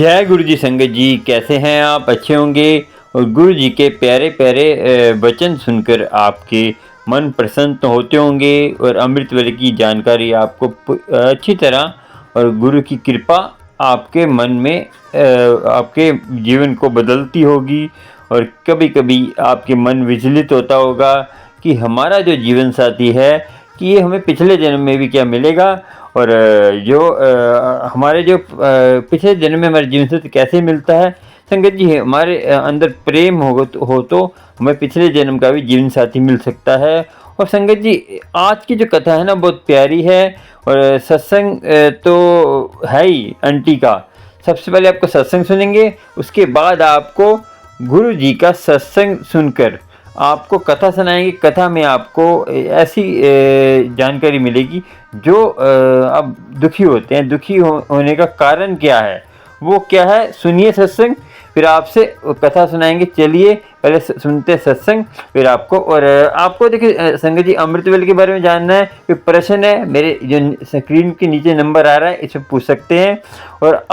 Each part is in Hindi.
जय गुरु जी संगत जी, कैसे हैं आप? अच्छे होंगे। और गुरु जी के प्यारे प्यारे वचन सुनकर आपके मन प्रसन्न तो होते होंगे और अमृत वेले की जानकारी आपको अच्छी तरह और गुरु की कृपा आपके मन में आपके जीवन को बदलती होगी। और कभी कभी आपके मन विचलित होता होगा कि हमारा जो जीवन साथी है कि ये हमें पिछले जन्म में भी क्या मिलेगा, और हमारे जो पिछले जन्म में हमारे जीवन साथी कैसे मिलता है। संगत जी, हमारे अंदर प्रेम हो तो हमें पिछले जन्म का भी जीवन साथी मिल सकता है। और संगत जी, आज की जो कथा है ना बहुत प्यारी है। और सत्संग तो है ही आंटी का। सबसे पहले आपको सत्संग सुनेंगे, उसके बाद आपको गुरु जी का सत्संग सुनकर आपको कथा सुनाएंगे। कथा में आपको ऐसी जानकारी मिलेगी जो अब दुखी होते हैं, दुखी होने का कारण क्या है, वो क्या है, सुनिए सत्संग, फिर आपसे कथा सुनाएंगे। चलिए पहले सुनते सत्संग, फिर आपको। और आपको देखिए संगत जी, अमृतवेल के बारे में जानना है, कोई प्रश्न है, मेरे जो स्क्रीन के नीचे नंबर आ रहा है इसे पूछ सकते हैं और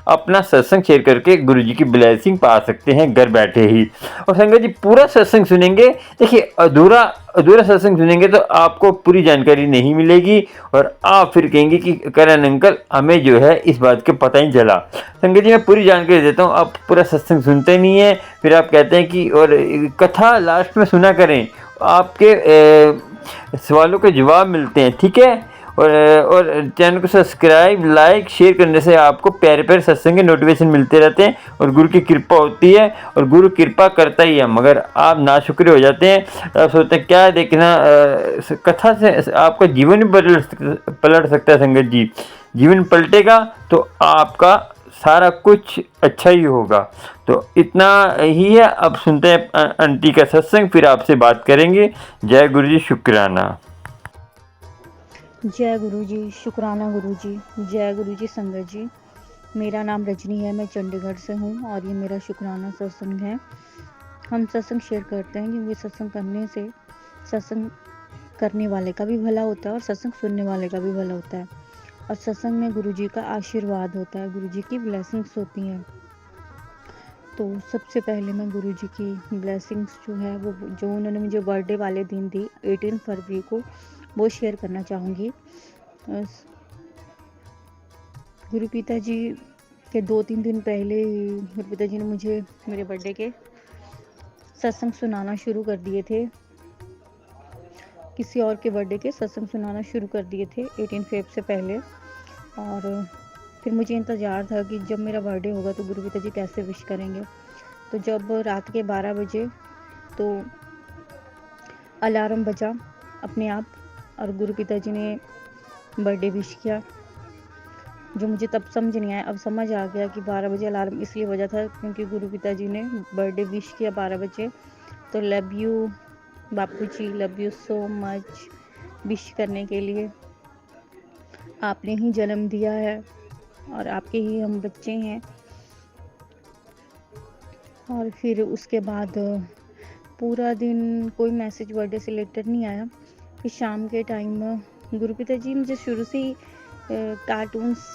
अपना सत्संग शेयर करके गुरु जी की ब्लेसिंग पा सकते हैं घर बैठे ही। और संगत जी, पूरा सत्संग सुनेंगे। देखिए, अधूरा सत्संग सुनेंगे तो आपको पूरी जानकारी नहीं मिलेगी और आप फिर कहेंगे कि करण अंकल हमें जो है इस बात का पता ही चला। संगत जी, मैं पूरी जानकारी देता हूँ, आप पूरा सत्संग सुनते नहीं है, फिर आप कहते हैं कि और कथा लास्ट में सुना करें, आपके सवालों के जवाब मिलते हैं, ठीक है। और चैनल को सब्सक्राइब, लाइक, शेयर करने से आपको प्यारे प्यारे सत्संग के नोटिफिकेशन मिलते रहते हैं और गुरु की कृपा होती है। और गुरु कृपा करता ही है, मगर आप नाशुक्र हो जाते हैं। आप सोचते हैं क्या देखना, कथा से आपका जीवन भी पलट सकता है। संगत जी, जीवन पलटेगा तो आपका सारा कुछ अच्छा ही होगा। तो इतना ही है। अब सुनते हैं आंटी का सत्संग, फिर आपसे बात करेंगे। जय गुरु जी, शुक्राना। जय गुरु जी, शुक्राना गुरु जी। जय गुरु जी संगत जी। मेरा नाम रजनी है, मैं चंडीगढ़ से हूँ और ये मेरा शुक्राना सत्संग है। हम सत्संग शेयर करते हैं क्योंकि सत्संग करने से सत्संग करने वाले का भी भला होता है और सत्संग सुनने वाले का भी भला होता है। और सत्संग में गुरु जी का आशीर्वाद होता है, गुरु जी की ब्लेसिंग्स होती हैं। तो सबसे पहले मैं गुरु जी की ब्लेसिंग्स जो है वो जो उन्होंने मुझे बर्थडे वाले दिन दी 18 फरवरी को, वो शेयर करना चाहूँगी। गुरु पिता जी के 2-3 दिन पहले गुरु पिता जी ने मुझे मेरे बर्थडे के सत्संग सुनाना शुरू कर दिए थे। किसी और के बर्थडे के सत्संग सुनाना शुरू कर दिए थे 18 फेब से पहले। और फिर मुझे इंतज़ार था कि जब मेरा बर्थडे होगा तो गुरु पिता जी कैसे विश करेंगे। तो जब रात के 12 बजे तो अलार्म बजा अपने आप और गुरु पिता जी ने बर्थडे विश किया, जो मुझे तब समझ नहीं आया। अब समझ आ गया कि 12 बजे अलार्म इसलिए बजा था क्योंकि गुरु पिता जी ने बर्थडे विश किया 12 बजे। तो love you Bapu ji, love you so much wish करने के लिए। आपने ही जन्म दिया है और आपके ही हम बच्चे हैं। और फिर उसके बाद पूरा दिन कोई मैसेज बर्थडे से रिलेटेड नहीं आया। फिर शाम के टाइम गुरु पिता जी मुझे शुरू से ही कार्टून्स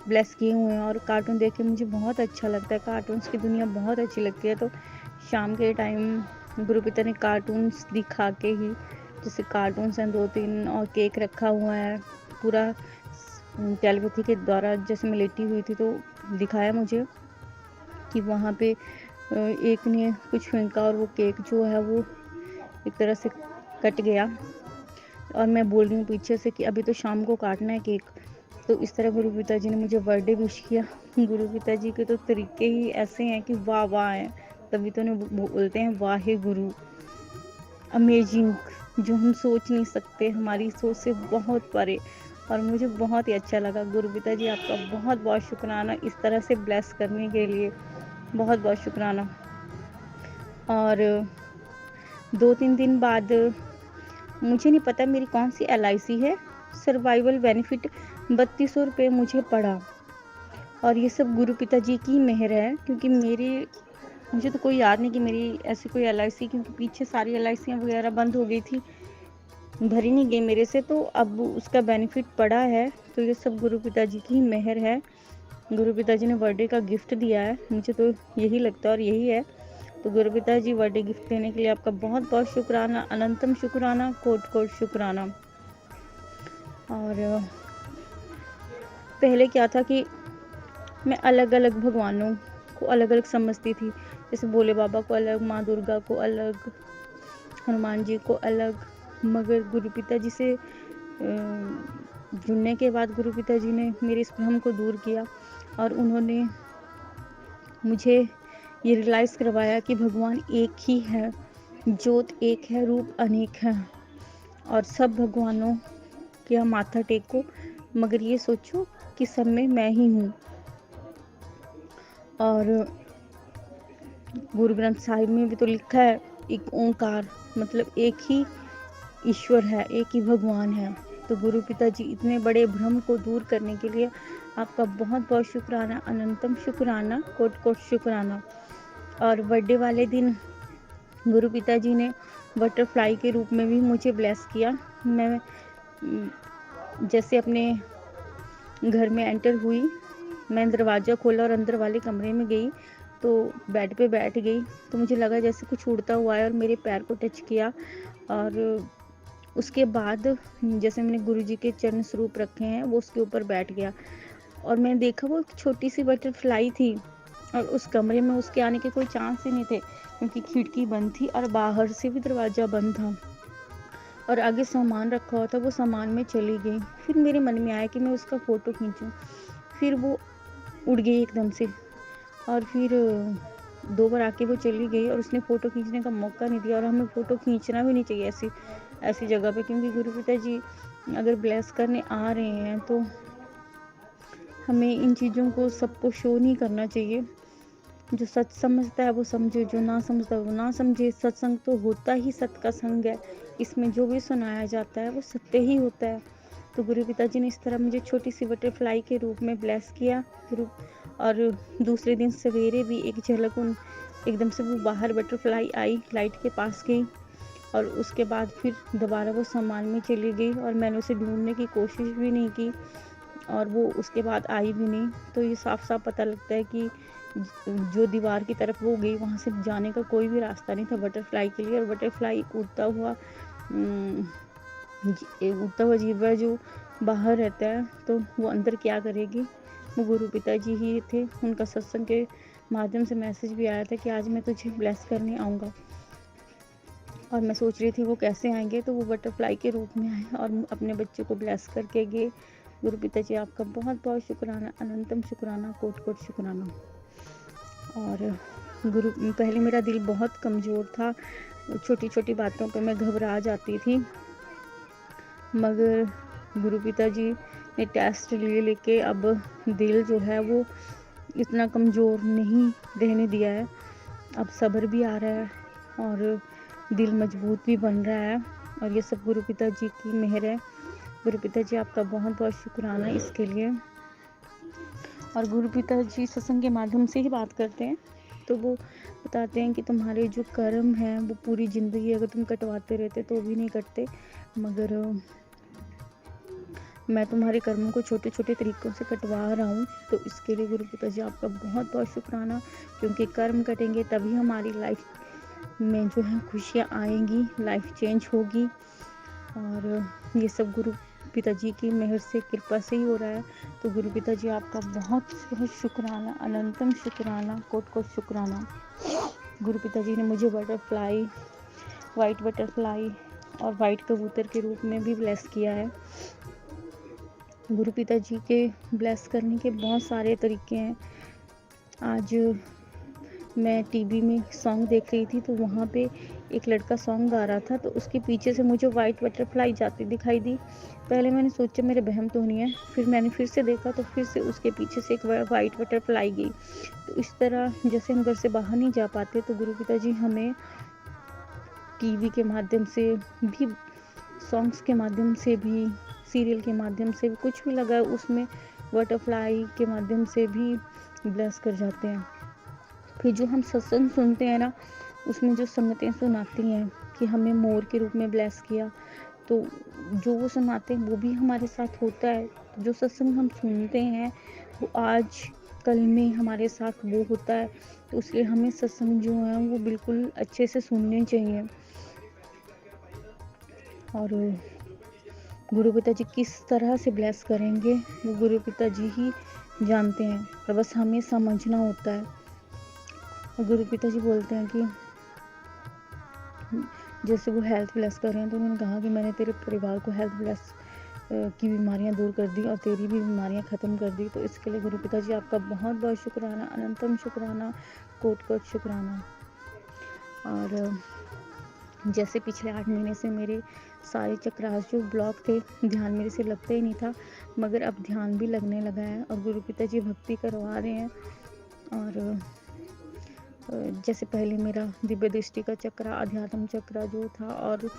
ब्लेस किए हुए हैं और कार्टून देख के मुझे बहुत अच्छा लगता है, कार्टून्स की दुनिया बहुत अच्छी लगती है। तो शाम के टाइम गुरु पिता ने कार्टून्स दिखा के ही, जैसे कार्टून्स हैं 2-3 और केक रखा हुआ है, पूरा टेलीपैथी के द्वारा जैसे मैं लेटी हुई थी तो दिखाया मुझे कि वहाँ पे एक ने कुछ फेंका और वो केक जो है वो एक तरह से कट गया और मैं बोल रही हूँ पीछे से कि अभी तो शाम को काटना है केक। तो इस तरह गुरु पिता जी ने मुझे बर्थडे विश किया। गुरु पिता जी के तो तरीके ही ऐसे हैं कि वाह वाह हैं, तभी तो उन्हें बोलते हैं वाहे गुरु, अमेजिंग, जो हम सोच नहीं सकते, हमारी सोच से बहुत परे। और मुझे बहुत ही अच्छा लगा। गुरु पिता जी आपका बहुत बहुत शुक्राना इस तरह से ब्लेस करने के लिए, बहुत बहुत शुक्राना। और 2-3 दिन बाद मुझे नहीं पता मेरी कौन सी LIC है, सर्वाइवल बेनिफिट 3200 रुपये मुझे पड़ा। और ये सब गुरु पिता जी की मेहर है, क्योंकि मुझे तो कोई याद नहीं कि मेरी ऐसी कोई LIC, क्योंकि पीछे सारी LIC वगैरह बंद हो गई थी, भरी नहीं गई मेरे से, तो अब उसका बेनिफिट पड़ा है। तो ये सब गुरु पिता जी की मेहर है। गुरु पिताजी ने बर्थडे का गिफ्ट दिया है, मुझे तो यही लगता है और यही है। तो गुरु पिताजी बर्थडे गिफ्ट देने के लिए आपका बहुत बहुत शुक्राना, अनंतम शुक्राना, कोट कोट शुक्राना। और पहले क्या था कि मैं अलग अलग भगवानों को अलग अलग समझती थी, जैसे भोले बाबा को अलग, माँ दुर्गा को अलग, हनुमान जी को अलग। मगर गुरु पिताजी से जुड़ने के बाद गुरु पिताजी ने मेरे इस भ्रम को दूर किया और उन्होंने मुझे ये रियलाइज़ करवाया कि भगवान एक ही है, ज्योत एक है, रूप अनेक है, और सब भगवानों के हम माथा टेको, मगर ये सोचो कि सब में मैं ही हूँ। और गुरु ग्रंथ साहिब में भी तो लिखा है एक ओंकार, मतलब एक ही ईश्वर है, एक ही भगवान है। तो गुरु पिताजी इतने बड़े भ्रम को दूर करने के लिए आपका बहुत बहुत शुक्राना, अनंतम शुक्राना, कोट कोट शुक्राना। और बर्थडे वाले दिन गुरु पिताजी ने बटरफ्लाई के रूप में भी मुझे ब्लेस किया। मैं जैसे अपने घर में एंटर हुई, मैं दरवाज़ा खोला और अंदर वाले कमरे में गई, तो बेड पे बैठ गई, तो मुझे लगा जैसे कुछ उड़ता हुआ है और मेरे पैर को टच किया। और उसके बाद जैसे मैंने गुरुजी के चरण स्वरूप रखे हैं, वो उसके ऊपर बैठ गया और मैंने देखा वो एक छोटी सी बटरफ्लाई थी और उस कमरे में उसके आने के कोई चांस ही नहीं थे, क्योंकि खिड़की बंद थी और बाहर से भी दरवाज़ा बंद था और आगे सामान रखा हुआ था। वो सामान में चली गई। फिर मेरे मन में आया कि मैं उसका फ़ोटो खींचूं, फिर वो उड़ गई एकदम से और फिर 2 बार आके वो चली गई और उसने फ़ोटो खींचने का मौका नहीं दिया। और हमें फ़ोटो खींचना भी नहीं चाहिए ऐसी जगह पे, क्योंकि गुरु पिताजी अगर ब्लेस करने आ रहे हैं तो हमें इन चीज़ों को सबको शो नहीं करना चाहिए। जो सच समझता है वो समझे, जो ना समझता है वो ना समझे। सत्संग तो होता ही सत्य का संग है, इसमें जो भी सुनाया जाता है वो सत्य ही होता है। तो गुरु पिताजी ने इस तरह मुझे छोटी सी बटरफ्लाई के रूप में ब्लेस किया। और दूसरे दिन सवेरे भी एक झलक उन एकदम से वो बाहर बटरफ्लाई आई, लाइट के पास गई और उसके बाद फिर दोबारा वो सामान में चली गई और मैंने उसे ढूंढने की कोशिश भी नहीं की और वो उसके बाद आई भी नहीं। तो ये साफ साफ पता लगता है कि जो दीवार की तरफ वो गई वहाँ से जाने का कोई भी रास्ता नहीं था बटरफ्लाई के लिए। और बटरफ्लाई उड़ता हुआ जीव है जो बाहर रहता है, तो वो अंदर क्या करेगी। वो गुरु पिताजी ही थे, उनका सत्संग के माध्यम से मैसेज भी आया था कि आज मैं तुझे ब्लेस करने आऊँगा। और मैं सोच रही थी वो कैसे आएंगे, तो वो बटरफ्लाई के रूप में आए और अपने बच्चे को ब्लेस करके गए। गुरु पिताजी आपका बहुत बहुत शुक्राना, अनंतम शुक्राना, कोट कोट शुक्राना। और पहले मेरा दिल बहुत कमज़ोर था, छोटी छोटी बातों पे मैं घबरा जाती थी, मगर गुरु पिताजी ने टेस्ट लेके अब दिल जो है वो इतना कमज़ोर नहीं रहने दिया है। अब सब्र भी आ रहा है और दिल मजबूत भी बन रहा है और ये सब गुरु पिताजी की मेहर है। गुरु पिताजी आपका बहुत बहुत शुक्राना इसके लिए। और गुरु पिताजी सत्संग के माध्यम से ही बात करते हैं, तो वो बताते हैं कि तुम्हारे जो कर्म हैं वो पूरी ज़िंदगी अगर तुम कटवाते रहते तो भी नहीं कटते, मगर मैं तुम्हारे कर्मों को छोटे छोटे तरीक़ों से कटवा रहा हूँ। तो इसके लिए गुरु पिताजी आपका बहुत बहुत शुक्राना, क्योंकि कर्म कटेंगे तभी हमारी लाइफ में जो है खुशियाँ आएंगी, लाइफ चेंज होगी। और ये सब गुरु पिताजी की मेहर से, कृपा से ही हो रहा है। तो गुरु पिताजी आपका बहुत बहुत शुक्राना, अनंतम शुक्राना, कोट कोट शुक्राना। गुरु पिताजी ने मुझे बटरफ्लाई, वाइट बटरफ्लाई और वाइट कबूतर के रूप में भी ब्लेस किया है। गुरु पिताजी के ब्लेस करने के बहुत सारे तरीके हैं। आज मैं टीवी में सॉन्ग देख रही थी, तो वहाँ पे एक लड़का सॉन्ग गा रहा था, तो उसके पीछे से मुझे वाइट बटरफ्लाई जाती दिखाई दी। पहले मैंने सोचा मेरे बहम तो नहीं है, फिर मैंने फिर से देखा तो फिर से उसके पीछे से एक वाइट बटरफ्लाई गई। तो इस तरह जैसे हम घर से बाहर नहीं जा पाते, तो गुरु पिताजी हमें टीवी के माध्यम से भी, सॉन्ग्स के माध्यम से भी, सीरियल के माध्यम से भी, कुछ भी लगा उसमें बटरफ्लाई के माध्यम से भी ब्लेस कर जाते हैं। फिर जो हम सत्संग सुनते हैं ना, उसमें जो संगतें सुनाती हैं कि हमें मोर के रूप में ब्लेस किया, तो जो वो सुनाते हैं वो भी हमारे साथ होता है। जो सत्संग हम सुनते हैं वो आज कल में हमारे साथ वो होता है, तो इसलिए हमें सत्संग जो है वो बिल्कुल अच्छे से सुनने चाहिए। और गुरु पिता जी किस तरह से ब्लेस करेंगे वो गुरु पिता जी ही जानते हैं, और बस हमें समझना होता है। और गुरु पिता जी बोलते हैं कि जैसे वो हेल्थ ब्लेस कर रहे हैं, तो उन्होंने कहा कि मैंने तेरे परिवार को हेल्थ ब्लेस की बीमारियां दूर कर दी और तेरी भी बीमारियां ख़त्म कर दी। तो इसके लिए गुरु पिता जी आपका बहुत बहुत शुक्राना, अनंतम शुक्राना, कोट कोट शुक्राना। और जैसे पिछले 8 महीने से मेरे सारे चक्रास जो ब्लॉक थे, ध्यान मेरे से लगता ही नहीं था, मगर अब ध्यान भी लगने लगा है और गुरु पिता जी भक्ति करवा रहे हैं। और जैसे पहले मेरा दिव्य दृष्टि का चक्र, अध्यात्म चक्र जो था और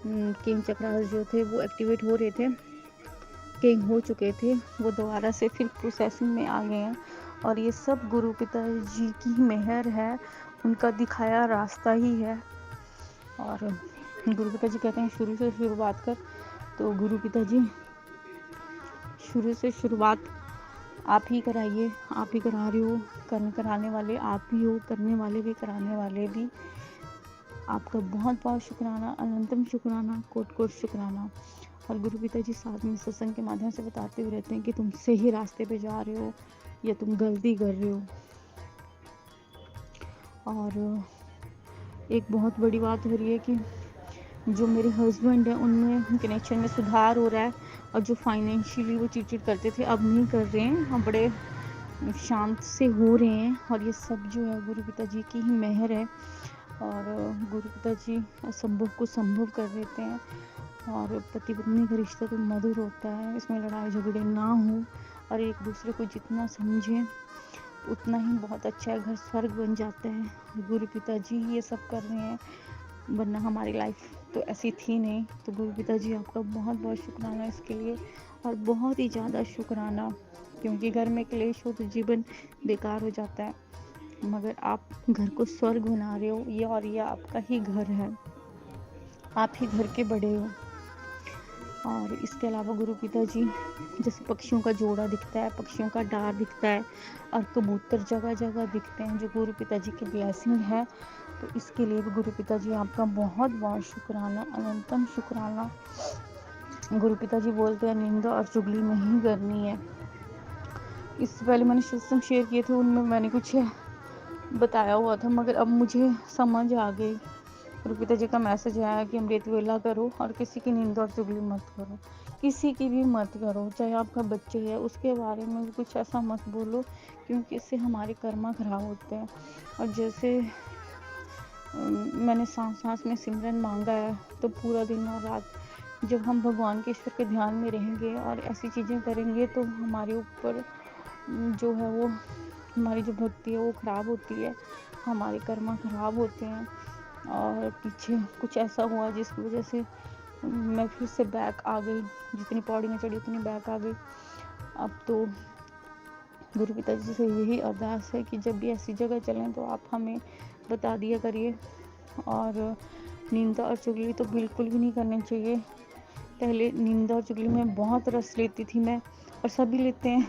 किंग चक्रास जो थे वो एक्टिवेट हो रहे थे, किंग हो चुके थे, वो दोबारा से फिर प्रोसेसिंग में आ गए हैं। और ये सब गुरु पिता जी की मेहर है, उनका दिखाया रास्ता ही है। और गुरु पिता जी कहते हैं शुरू से शुरुआत कर, तो गुरु पिता जी शुरू से शुरुआत आप ही कराइए, आप ही करा रहे हो, कराने वाले आप ही हो, करने वाले भी कराने वाले भी। आपका बहुत बहुत शुक्राना, अनंतम शुक्राना, कोट कोट शुक्राना। और गुरु पिता जी साथ में सत्संग के माध्यम से बताते हुए रहते हैं कि तुम सही रास्ते पे जा रहे हो या तुम गलती कर रहे हो। और एक बहुत बड़ी बात हो रही है कि जो मेरे हस्बैंड हैं उनमें कनेक्शन में सुधार हो रहा है, और जो फाइनेंशियली वो चिड़चिड़ करते थे अब नहीं कर रहे हैं, हम बड़े शांत से हो रहे हैं। और ये सब जो है गुरु पिता जी की ही मेहर है। और गुरु पिता जी असंभव को संभव कर देते हैं। और पति पत्नी का रिश्ता तो मधुर होता है, इसमें लड़ाई झगड़े ना हो और एक दूसरे को जितना समझें उतना ही बहुत अच्छा है, घर स्वर्ग बन जाता है। गुरु पिता जी ये सब कर रहे हैं, वरना हमारी लाइफ तो ऐसी थी नहीं। तो गुरु पिता जी आपका बहुत बहुत शुक्राना इसके लिए, और बहुत ही ज़्यादा शुक्राना, क्योंकि घर में क्लेश हो तो जीवन बेकार हो जाता है, मगर आप घर को स्वर्ग बना रहे हो, ये और ये आपका ही घर है, आप ही घर के बड़े हो। और इसके अलावा गुरु पिता जी जैसे पक्षियों का जोड़ा दिखता है, पक्षियों का डार दिखता है और कबूतर जगह जगह दिखते हैं, जो गुरु पिता जी की ब्लेसिंग है। तो इसके लिए भी गुरु पिता जी आपका बहुत बहुत शुक्राना, अनंतम शुक्राना। गुरु पिता जी बोलते हैं निंदा और चुगली नहीं करनी है। इससे पहले मैंने सत्संग शेयर किए थे, उनमें मैंने कुछ बताया हुआ था, मगर अब मुझे समझ आ गई। गुरु पिता जी का मैसेज आया कि अमृत वेला करो और किसी की निंदा और चुगली मत करो, किसी की भी मत करो, चाहे आपका बच्चे है उसके बारे में भी कुछ ऐसा मत बोलो, क्योंकि इससे हमारे कर्मा खराब होते हैं। और जैसे मैंने सांस सांस में सिमरन मांगा है, तो पूरा दिन और रात जब हम भगवान के ईश्वर के ध्यान में रहेंगे और ऐसी चीज़ें करेंगे, तो हमारे ऊपर जो है वो हमारी जो भक्ति है वो ख़राब होती है, हमारे कर्मा ख़राब होते हैं। और पीछे कुछ ऐसा हुआ जिसकी वजह से मैं फिर से बैक आ गई, जितनी पौड़ी में चढ़ी उतनी बैक आ गई। अब तो गुरु पिता जी से यही अरदास है कि जब भी ऐसी जगह चलें तो आप हमें बता दिया करिए। और निंदा और चुगली तो बिल्कुल भी नहीं करनी चाहिए। पहले निंदा और चुगली में बहुत रस लेती थी मैं, और सभी लेते हैं,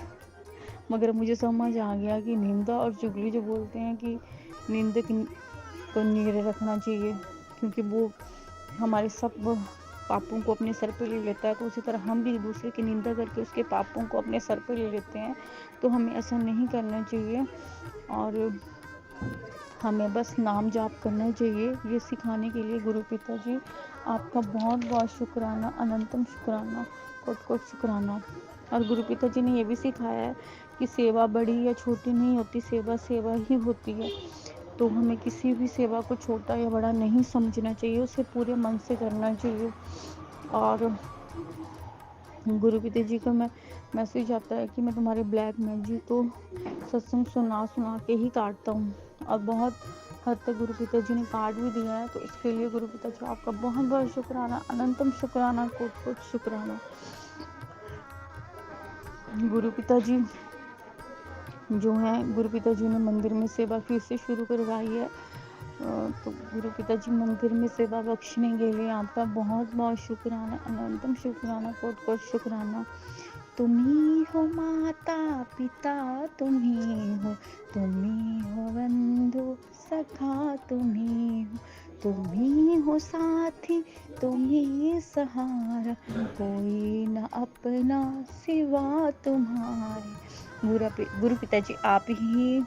मगर मुझे समझ आ गया कि निंदा और चुगली जो बोलते हैं कि निंदक को नीरे रखना चाहिए, क्योंकि वो हमारे सब पापों को अपने सर पे ले लेता है। तो उसी तरह हम भी एक दूसरे की निंदा करके उसके पापों को अपने सर पे ले लेते हैं, तो हमें ऐसा नहीं करना चाहिए। और हमें बस नाम जाप करना चाहिए। ये सिखाने के लिए गुरु पिता जी आपका बहुत बहुत शुक्राना, अनंतम शुक्राना, कोट कोट शुक्राना। और गुरु पिता जी ने ये भी सिखाया है कि सेवा बड़ी या छोटी नहीं होती, सेवा सेवा ही होती है। तो हमें किसी भी सेवा को छोटा या बड़ा नहीं समझना चाहिए, उसे पूरे मन से करना चाहिए। और गुरु पिता जी का मैसेज आता है कि मैं तुम्हारे ब्लैक मैजिक तो सत्संग सुना के ही काटता हूँ, और बहुत हद तक गुरु पिता जी ने काट भी दिया है। तो इसके लिए गुरु पिता जी आपका बहुत बहुत शुक्राना, अनंतम शुक्राना, कोट कोट शुक्राना। गुरु पिता जी जो हैं, गुरु पिता जी ने मंदिर में सेवा फिर से शुरू करवाई है। तो गुरु पिताजी मंदिर में सेवा बख्शने के लिए आपका बहुत बहुत शुक्राना, अनंतम शुक्राना, कोट कोट शुक्राना। तुम्ही हो माता पिता, तुम्ही हो बंधु सखा, तुम्ही हो साथी, तुम्ही सहारा, कोई न अपना सिवा तुम्हारे। गुरु पिताजी, आप ही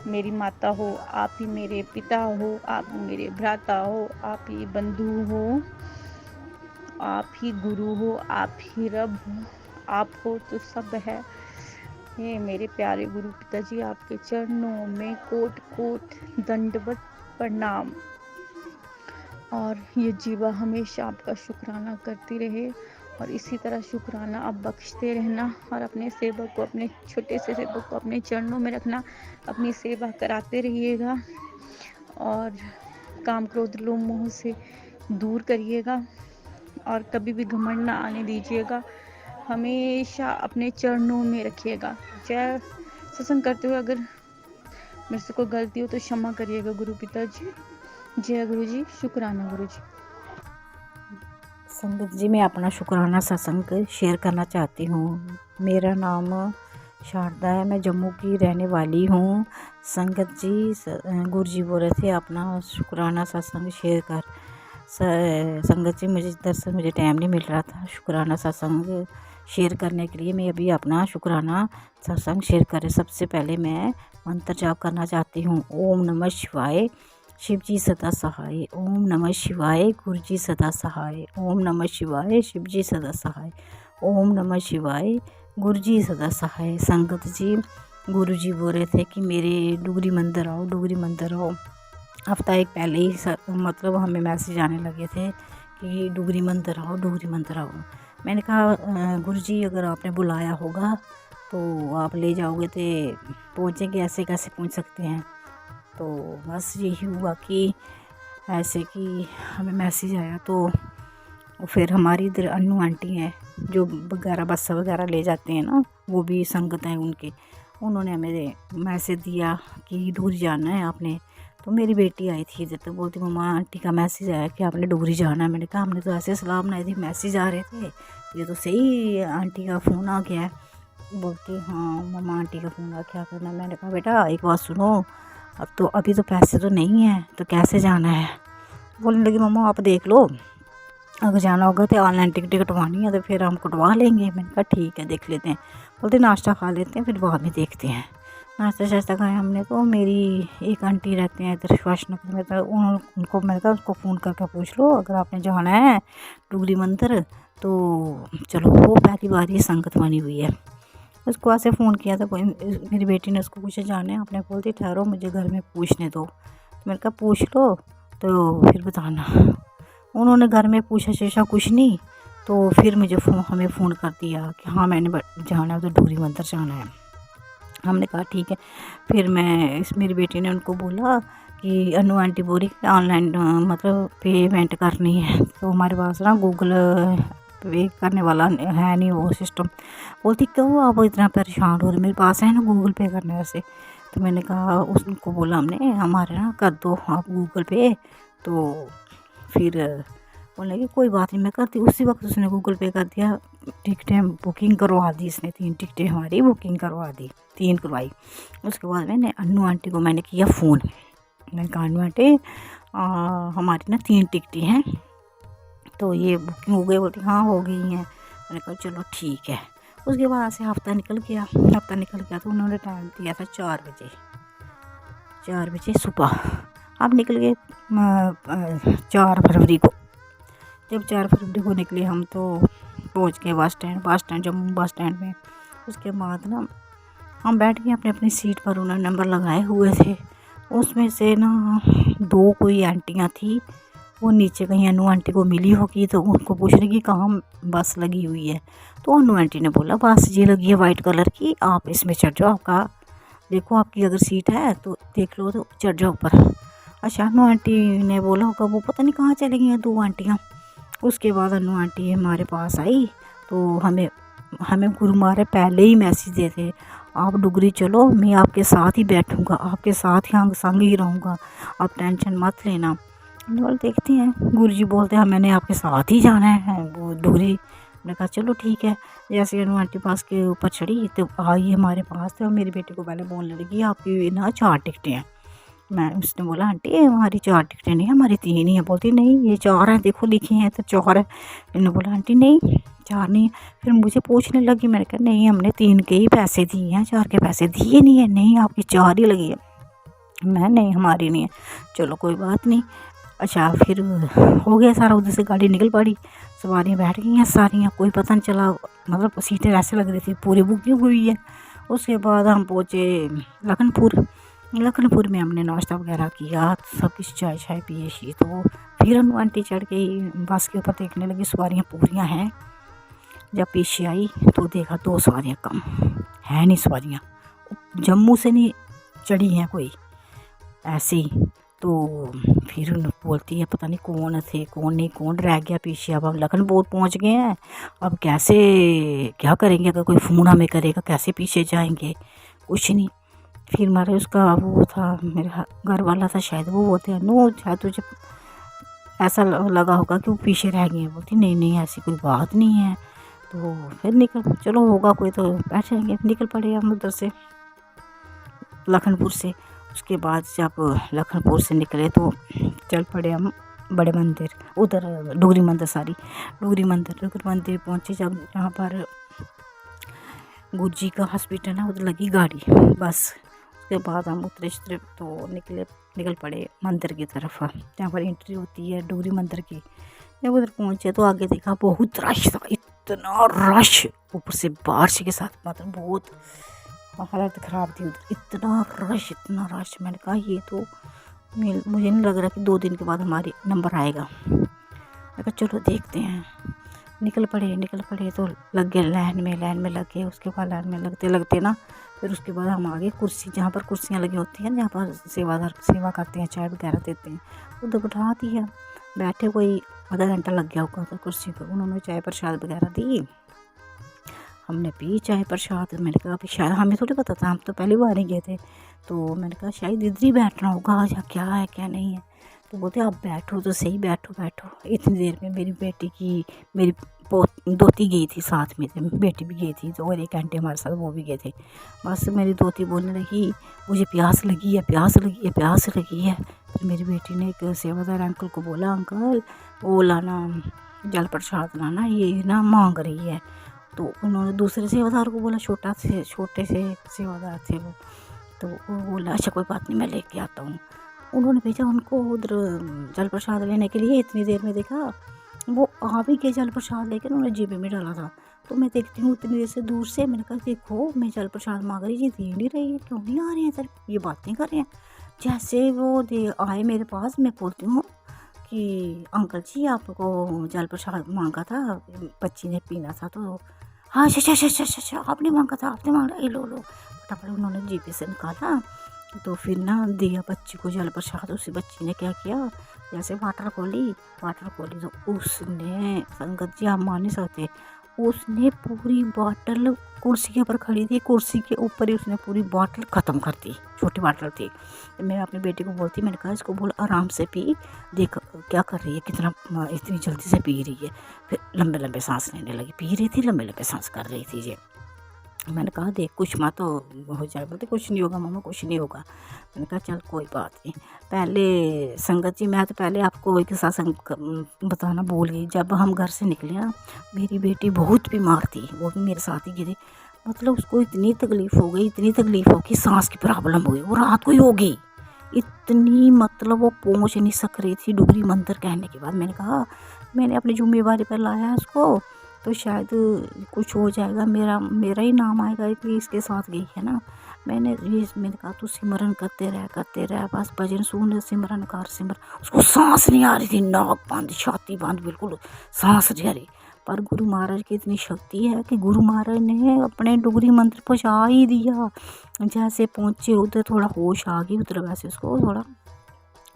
मेरी माता हो, आप ही मेरे पिता हो, आप मेरे भ्राता हो, आप ही बंधु हो, आप ही गुरु हो, आप ही रब हो, आप हो तो सब है। ये मेरे प्यारे गुरु पिताजी, आपके चरणों में कोट कोट दंडवत प्रणाम। और ये जीवा हमेशा आपका शुक्राना करती रहे और इसी तरह शुक्राना आप बख्शते रहना और अपने सेवक को, अपने छोटे से सेवक को अपने चरणों में रखना, अपनी सेवा कराते रहिएगा और काम क्रोध लोभ मोह से दूर करिएगा और कभी भी घमंड ना आने दीजिएगा, हमेशा अपने चरणों में रखिएगा। जय सत्संग करते हुए अगर मेरे से कोई गलती हो तो क्षमा करिएगा गुरु पिताजी। जय गुरु जी, शुक्राना गुरु जी। संगत जी, मैं अपना शुक्राना सत्संग शेयर करना चाहती हूँ। मेरा नाम शारदा है, मैं जम्मू की रहने वाली हूँ। संगत जी, गुरु जी बोल रहे थे अपना शुक्राना सत्संग शेयर कर। संगत जी, मुझे टाइम नहीं मिल रहा था शुक्राना सत्संग शेयर करने के लिए। मैं अभी अपना शुक्राना सत्संग शेयर कर रही। सबसे पहले मैं मंत्र जाप करना चाहती हूँ। ओम नमः शिवाय, शिव जी सदा सहाय। ओम नमः शिवाय, गुरु जी सदा सहाय। ओम नमः शिवाय, शिव जी सदा सहाय। ओम नमः शिवाय, गुरु जी सदा सहाय। संगत जी, गुरु जी बोल रहे थे कि मेरे डुगरी मंदिर आओ, डुगरी मंदिर आओ। हफ्ता एक पहले ही मतलब हमें मैसेज आने लगे थे कि डुगरी मंदिर आओ, डुगरी मंदिर आओ। मैंने कहा गुरु जी, अगर आपने बुलाया होगा तो आप ले जाओगे तो पहुँचेंगे, ऐसे कैसे पहुँच सकते हैं। तो बस यही हुआ कि ऐसे कि हमें मैसेज आया तो फिर हमारी इधर अन्नू आंटी हैं जो वगैरह बस वगैरह ले जाते हैं ना, वो भी संगत हैं उनके, उन्होंने हमें मैसेज दिया कि दूर जाना है आपने। तो मेरी बेटी आई थी इधर, तो बोलती मम्मा आंटी का मैसेज आया कि आपने डुगरी जाना है। मैंने कहा हमने तो ऐसे सलाह बनाई थी, मैसेज आ रहे थे, ये तो सही आंटी का फ़ोन आ गया है। बोलती हाँ मम्मा आंटी का फ़ोन आ, क्या करना। मैंने कहा बेटा एक बात सुनो, अब तो अभी तो पैसे तो नहीं हैं, तो कैसे जाना है। बोलने लगी मम्मा आप देख लो, अगर जाना होगा तो ऑनलाइन टिकट कटवानी है तो फिर हम कटवा लेंगे। मैंने कहा ठीक है देख लेते हैं। बोलते नाश्ता खा लेते हैं फिर बाद में देखते हैं। नाश्ता शाश्ता खाया हमने। तो मेरी एक आंटी रहते हैं इधर सुभाषनगर में, तो उनको मैंने कहा उसको फ़ोन करके पूछ लो अगर आपने जाना है डुगरी मंदिर तो चलो। वो पहली बार ही संगत बनी हुई है। उसको ऐसे फ़ोन किया था, मेरी बेटी ने उसको पूछा जाने, आपने बोलती ठहरो मुझे घर में पूछने दो। तो मैंने कहा पूछ लो तो फिर बताना। उन्होंने घर में पूछा शेषा कुछ नहीं, तो फिर मुझे हमें फ़ोन कर दिया कि हाँ मैंने जाना है, तो डुगरी मंदिर जाना है। हमने कहा ठीक है। फिर मेरी बेटी ने उनको बोला कि अनु आंटी बोली ऑनलाइन मतलब पेमेंट करनी है, तो हमारे पास ना गूगल पे करने वाला है नहीं वो सिस्टम। बोलती क्यों आप इतना परेशान हो रहे, मेरे पास है ना गूगल पे करने वैसे। तो मैंने कहा उसको बोला हमने हमारे ना कर दो आप गूगल पे। तो फिर बोलने लगी कोई बात नहीं मैं करती। उसी वक्त उसने गूगल पे कर दिया, टिकटें बुकिंग करवा दी इसने, 3 टिकटें हमारी बुकिंग करवा दी, 3 करवाई। उसके बाद मैंने अनु आंटी को मैंने किया फ़ोन। मैंने कहा अनु आंटी हमारी ना 3 टिकटें हैं तो ये बुकिंग हो गई। बोलती हाँ हो गई हैं। मैंने कहा चलो ठीक है। उसके बाद से हफ्ता निकल गया तो उन्होंने टाइम दिया था 4 बजे सुबह। अब निकल गए 4 फरवरी को। जब 4 फरवरी को निकले हम तो पहुंच गए bus stand Jammu bus stand में। उसके बाद ना हम बैठ गए अपनी अपनी सीट पर, उन्होंने नंबर लगाए हुए थे। उसमें से ना 2 कोई आंटियाँ थी, वो नीचे कहीं अनु आंटी को मिली होगी तो उनको पूछ रही कि कहाँ बस लगी हुई है। तो अनु आंटी ने बोला बस ये लगी है वाइट कलर की, आप इसमें चढ़ जाओ, आपका देखो आपकी अगर सीट है तो देख लो तो चढ़ जाओ ऊपर। अच्छा अनु आंटी ने बोला होगा, वो पता नहीं कहाँ चली गई हैं 2 आंटियाँ। उसके बाद अनु आंटी हमारे पास आई तो हमें गुरु महाराज पहले ही मैसेज दिए थे आप डुगरी चलो, मैं आपके साथ ही बैठूँगा, आपके साथ ही संग ही रहूँगा, आप टेंशन मत लेना। मैंने बोला देखते हैं। गुरुजी बोलते हैं मैंने आपके साथ ही जाना है वो डुगरी। मैंने कहा चलो ठीक है। जैसे अनु आंटी पास के ऊपर चढ़ी तो आई हमारे पास, तो मेरी बेटी को पहले बोलने लगी आपकी ना 4 टिकटें हैं। उसने बोला आंटी हमारी 4 टिकटें नहीं, हमारी 3 ही है। बोलती नहीं ये 4 हैं, देखो लिखी हैं तो 4 है। मैंने बोला आंटी नहीं 4 नहीं है। फिर मुझे पूछने लगी, मैंने कहा नहीं हमने 3 के ही पैसे दिए हैं, 4 के पैसे दिए नहीं है। नहीं आपकी 4 ही लगी है। मैं नहीं हमारी नहीं है। चलो कोई बात नहीं। अच्छा फिर हो गया सारा, उधर से गाड़ी निकल पड़ी, सवारियाँ बैठ गई हैं सारियाँ, कोई पता नहीं चला, मतलब सीटें ऐसे लग रही थी पूरी बुकिंग हुई है। उसके बाद हम पहुँचे लखनपुर में हमने नाश्ता वगैरह किया, सब कुछ चाय शाय पिए शी। तो फिर अनु आंटी चढ़ गई बस के ऊपर, देखने लगी सवारियाँ पूरियाँ हैं। जब पीछे आई तो देखा 2 सवारियाँ कम है नहीं, सवारियाँ जम्मू से नहीं चढ़ी हैं कोई ऐसे ही। तो फिर बोलती है पता नहीं कौन थे कौन नहीं, कौन रह गया पीछे। अब हम लखनपुर पहुंच गए हैं, अब कैसे क्या करेंगे, अगर कोई फ़ोन हमें करेगा कैसे पीछे जाएंगे, कुछ नहीं। फिर हमारे उसका वो था, मेरा घर वाला था शायद, वो बोलते हैं नो शायद तुझे ऐसा लगा होगा कि वो पीछे रह गए। बोलती नहीं नहीं ऐसी कोई बात नहीं है। तो फिर चलो होगा कोई तो बैठेंगे। निकल पड़े हम उधर से लखनपुर से। उसके बाद जब लखनपुर से निकले तो चल पड़े हम बड़े मंदिर, उधर डुगरी मंदिर पहुँचे। जब जहाँ पर गुरुजी का हॉस्पिटल है उधर लगी गाड़ी बस। उसके बाद हम उतरे तो निकल पड़े मंदिर की तरफ, जहाँ पर एंट्री होती है डुगरी मंदिर की। जब उधर पहुँचे तो आगे देखा बहुत रश था, इतना रश, ऊपर से बारिश के साथ, मतलब बहुत हालत ख़राब थी उधर, इतना रश। मैंने कहा ये तो मुझे नहीं लग रहा कि 2 दिन के बाद हमारी नंबर आएगा। मैं कहा चलो देखते हैं। निकल पड़े तो लग गए लाइन में लग गए। उसके बाद लाइन में लगते ना फिर उसके बाद हम आगे कुर्सी, जहाँ पर कुर्सियाँ लगी होती हैं, जहाँ पर सेवा करते हैं, चाय वगैरह देते हैं, उधर बैठा दिया। बैठे कोई आधा घंटा लग गया होगा तो कुर्सी पर। उन्होंने चाय प्रसाद वगैरह दी, हमने पी चाय प्रसाद। मैंने कहा अभी शायद हमें थोड़ी पता था, हम तो पहली बार ही गए थे। तो मैंने कहा शायद इधर ही बैठना होगा आज, क्या है क्या नहीं है। तो बोलते आप बैठो तो सही, बैठो। इतनी देर में मेरी दोती गई थी साथ में, बेटी भी गई थी, तो और 1 घंटे हमारे साथ वो भी गए थे। बस मेरी दोती बोलने लगी मुझे प्यास लगी है। फिर मेरी बेटी ने एक सेवादार अंकल को बोला अंकल वो लाना जल प्रसाद लाना, ये ना मांग रही है। तो उन्होंने दूसरे सेवादार को बोला, छोटे से सेवादार थे वो। तो वो बोला अच्छा कोई बात नहीं मैं लेके आता हूँ। उन्होंने भेजा उनको उधर जल प्रसाद लेने के लिए। इतनी देर में देखा वो आ भी गए जल प्रसाद लेकर, उन्होंने जेब में डाला था। तो मैं देखती हूँ इतनी देर से दूर से, मैंने कहा देखो मैं जल प्रसाद मांग रही जी, दे नहीं रही है, क्यों नहीं आ रही है इधर, ये बातें कर रहे हैं। जैसे वो आए मेरे पास, मैं बोलती हूँ कि अंकल जी आपको जल प्रसाद मांगा था, बच्ची ने पीना था। तो हाँ अच्छा आपने मांगा था, आपने मांगा, ये लो फटाफट उन्होंने जेब से निकाला। तो फिर ना दिया बच्ची को जल प्रसाद। उसी बच्ची ने क्या किया, जैसे वाटर खोली तो उसने, संगत जी आप मान नहीं सकते, उसने पूरी बॉटल कुर्सी के ऊपर खड़ी थी, कुर्सी के ऊपर ही उसने पूरी बॉटल ख़त्म कर दी। छोटी बॉटल थी। मैं अपनी बेटी को बोलती, मैंने कहा इसको बोल आराम से पी, देख क्या कर रही है, कितना इतनी जल्दी से पी रही है। फिर लंबे सांस लेने लगी, पी रही थी लंबे सांस कर रही थी ये। मैंने कहा देख कुछ मत तो हो जाए। बोलते कुछ नहीं होगा मामा, कुछ नहीं होगा। मैंने कहा चल कोई बात नहीं। पहले संगत जी मैं तो पहले आपको एक सत्संग बताना भूल गई। जब हम घर से निकले ना, मेरी बेटी बहुत बीमार थी, वो भी मेरे साथ ही गिरी। मतलब उसको इतनी तकलीफ़ हो गई, सांस की प्रॉब्लम हो गई, वो रात को ही हो गई इतनी, मतलब वो पहुँच नहीं सक रही थी डुगरी मंदिर। कहने के बाद मैंने कहा मैंने अपनी जिम्मेवारी पर लाया उसको, तो शायद कुछ हो जाएगा, मेरा ही नाम आएगा कि इसके साथ गई है ना। मैंने कहा तू सिमरन करते रह, बस भजन सुन, सिमरन कर। उसको सांस नहीं आ रही थी, नाक बंद, छाती बंद, बिल्कुल सांस नहीं आ रही। पर गुरु महाराज की इतनी शक्ति है कि गुरु महाराज ने अपने डुगरी मंदिर पहुँचा ही दिया। जैसे पहुँचे उधर थोड़ा होश आ गई, उधर वैसे उसको थोड़ा,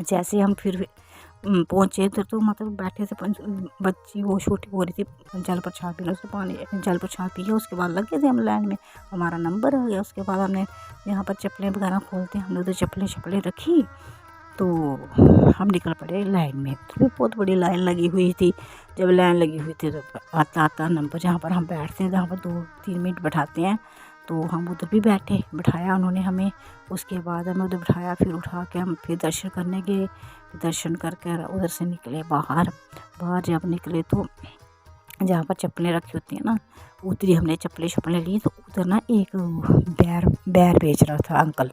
जैसे हम फिर पहुँचे इधर तो मतलब बैठे थे बच्ची वो छोटी हो रही थी जल प्रसाद पीना, उससे पानी जल प्रसाद पिया, उसके बाद लग गए थे हम लाइन में, हमारा नंबर आ गया। उसके बाद हमने यहाँ पर चप्पलें वगैरह खोलते हैं, हमने उधर चप्पलें रखी, तो हम निकल पड़े लाइन में। तो बहुत बड़ी लाइन लगी हुई थी। जब लाइन लगी हुई थी तो आता नंबर जहाँ पर हम बैठते हैं, जहाँ पर 2-3 मिनट बैठाते हैं, तो हम उधर भी बैठे, बिठाया उन्होंने हमें। उसके बाद हमें उधर बिठाया, फिर उठा के हम फिर दर्शन करने गए। दर्शन करके उधर से निकले बाहर जब निकले तो जहाँ पर चप्पलें रखी होती हैं ना, उतरी हमने चप्पलें ली, तो उधर ना एक बैर बेच रहा था अंकल।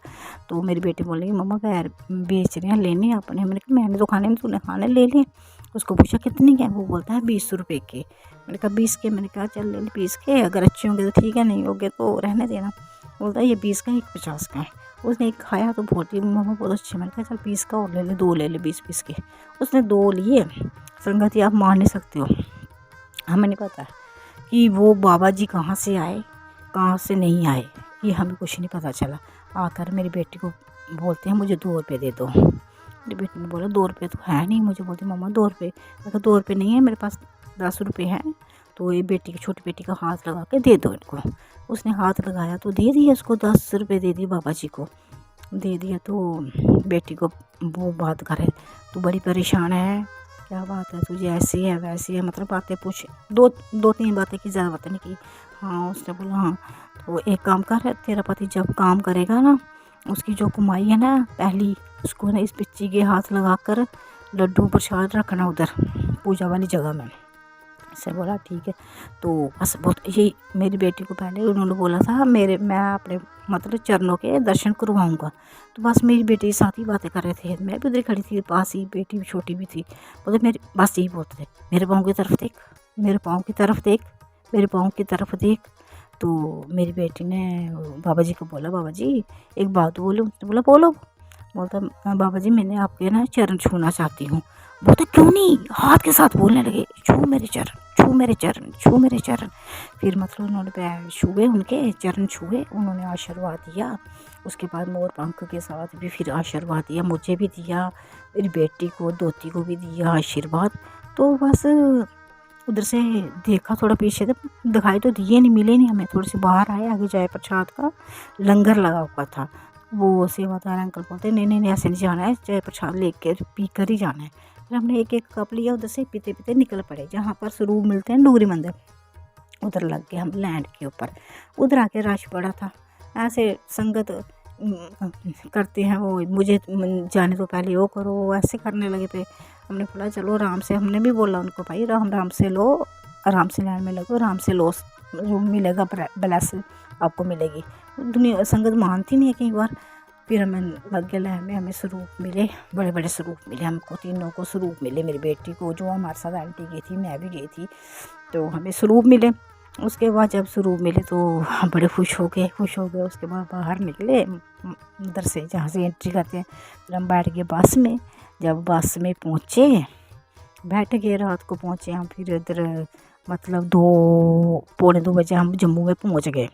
तो मेरी बेटी बोल रही मम्मा बैर बेच रहे हैं, लेने अपने। मैंने कहा मैंने तो खाने में, तूने खाने ले लिए। उसको पूछा कितने के? वो बोलता है 20 रुपये के। मैंने कहा 20 के? मैंने कहा चल ले 20 के, अगर अच्छे होंगे तो ठीक है, नहीं होंगे तो रहने देना। बोलता है ये 20 का, एक 50 का है। उसने एक खाया तो बोलती मम्मा बहुत अच्छे। मैंने कहा चल 20 का और ले ले, 2 ले ले 20-20 के। उसने 2 लिए। संगति आप मान नहीं सकते हो, हमें नहीं पता कि वो बाबा जी कहाँ से आए, कहाँ से नहीं आए, ये हमें कुछ नहीं पता चला। आकर मेरी बेटी को बोलते हैं मुझे 2 रुपये दे दो। मेरी बेटी ने बोला 2 रुपये तो है नहीं। मुझे बोलती मम्मा 2 रुपये। मैं कहा 2 रुपये नहीं है मेरे पास, 10 रुपये हैं। तो ये बेटी की छोटी बेटी का हाथ लगा के दे दो इनको। उसने हाथ लगाया तो दे दिया, उसको 10 रुपये दे दिए, बाबा जी को दे दिया। तो बेटी को वो बात करे तो बड़ी परेशान है, क्या बात है तुझे, ऐसी है वैसी है, मतलब बातें पूछ, 2-3 बातें की, ज़्यादा बातें नहीं की। हाँ उसने बोला हाँ तो एक काम कर, तेरा पति जब काम करेगा ना, उसकी जो कमाई है ना पहली, उसको ना इस बच्ची के हाथ लगा कर लड्डू प्रसाद रखना उधर पूजा वाली जगह में। से बोला ठीक है। तो बस बहुत यही मेरी बेटी को पहले उन्होंने बोला था मैं अपने मतलब चरणों के दर्शन करवाऊंगा। तो बस मेरी बेटी साथ ही बातें कर रहे थे, मैं भी उधर खड़ी थी पास ही, बेटी भी छोटी भी थी। बोले मेरी बस यही बोलते थे, मेरे पाँव की तरफ देख, मेरे पाँव की तरफ देख, मेरे पाँव की तरफ देख। तो मेरी बेटी ने बाबा जी को बोला बाबा जी एक बात बोलूँ? तो बोला बोलो। बोलता बाबा जी मैंने आपके ना चरण छूना चाहती हूँ। बोलता क्यों नहीं, हाथ के साथ बोलने लगे, छू मेरे चरण, छू मेरे चरण, छू मेरे चरण। फिर मतलब उन्होंने पैर छुए, उनके चरण छुए, उन्होंने आशीर्वाद दिया। उसके बाद मोर पंख के साथ भी फिर आशीर्वाद दिया, मुझे भी दिया, मेरी बेटी को दोती को भी दिया आशीर्वाद। तो बस उधर से देखा, थोड़ा पीछे से दिखाई तो दिए नहीं, मिले नहीं हमें। थोड़े से बाहर आए, आगे जय प्रसाद का लंगर लगा हुआ था। वो सेवादार अंकल बोलते नहीं नहीं नहीं ऐसे नहीं जाना है, जय प्रसाद लेकर पी कर ही जाना है। फिर हमने एक कप लिया, उधर से पीते पीते निकल पड़े जहाँ पर स्वरूप मिलते हैं डूगरी मंदिर, उधर लग गए हम लैंड के ऊपर। उधर आके रश पड़ा था, ऐसे संगत करते हैं वो, मुझे जाने तो पहले वो करो, वो ऐसे करने लगे थे। हमने बोला चलो आराम से, हमने भी बोला उनको भाई आराम से लो, आराम से लाइन में लगो, आराम से लो, जो मिलेगा ब्लेस आपको मिलेगी। दुनिया संगत मानती नहीं है कई बार। फिर हमें लग गया लाइन में, हमें स्वरूप मिले, बड़े बड़े स्वरूप मिले हमको, तीनों को स्वरूप मिले, मेरी बेटी को, जो हमारे साथ आंटी गई थी, मैं भी गई थी, तो हमें स्वरूप मिले। उसके बाद जब स्वरूप मिले तो हम बड़े खुश हो गए। उसके बाद बाहर निकले उधर से जहाँ से एंट्री करते हैं, फिर हम बैठ गए बस में। जब बस में पहुँचे, बैठ गए, रात को पहुँचे हम। फिर इधर मतलब 2-2:45 बजे हम जम्मू में पहुँच गए।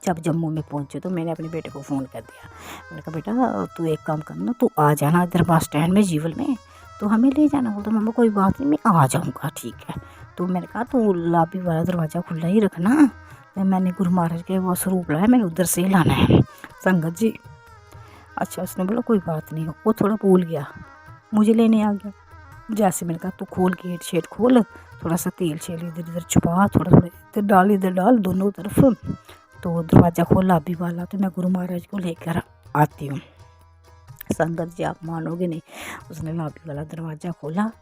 जब जम्मू में पहुँचे तो मैंने अपने बेटे को फ़ोन कर दिया, मैंने कहा बेटा तू एक काम करना, तू आ जाना इधर बस स्टैंड में जीवल में, तो हमें ले जाना। बोलता मम्मा कोई बात नहीं, मैं आ जाऊँगा, ठीक है। तो मैंने कहा तू लॉबी वाला दरवाज़ा खुला ही रखना। तो मैंने गुरु महाराज के वो स्वरूप लाया, मैंने उधर से ही लाना है संगत जी। अच्छा उसने बोला कोई बात नहीं, वो थोड़ा भूल गया, मुझे लेने आ गया। जैसे मैंने कहा तू खोल, गेट शेट खोल, थोड़ा सा तेल शेल इधर इधर छुपा, थोड़ा थोड़ा इधर डाल दोनों तरफ। तो दरवाज़ा खोला अभी वाला, तो मैं गुरु महाराज को लेकर आती हूँ। संगत जी आप मानोगे नहीं, उसने लॉबी वाला दरवाज़ा खोला,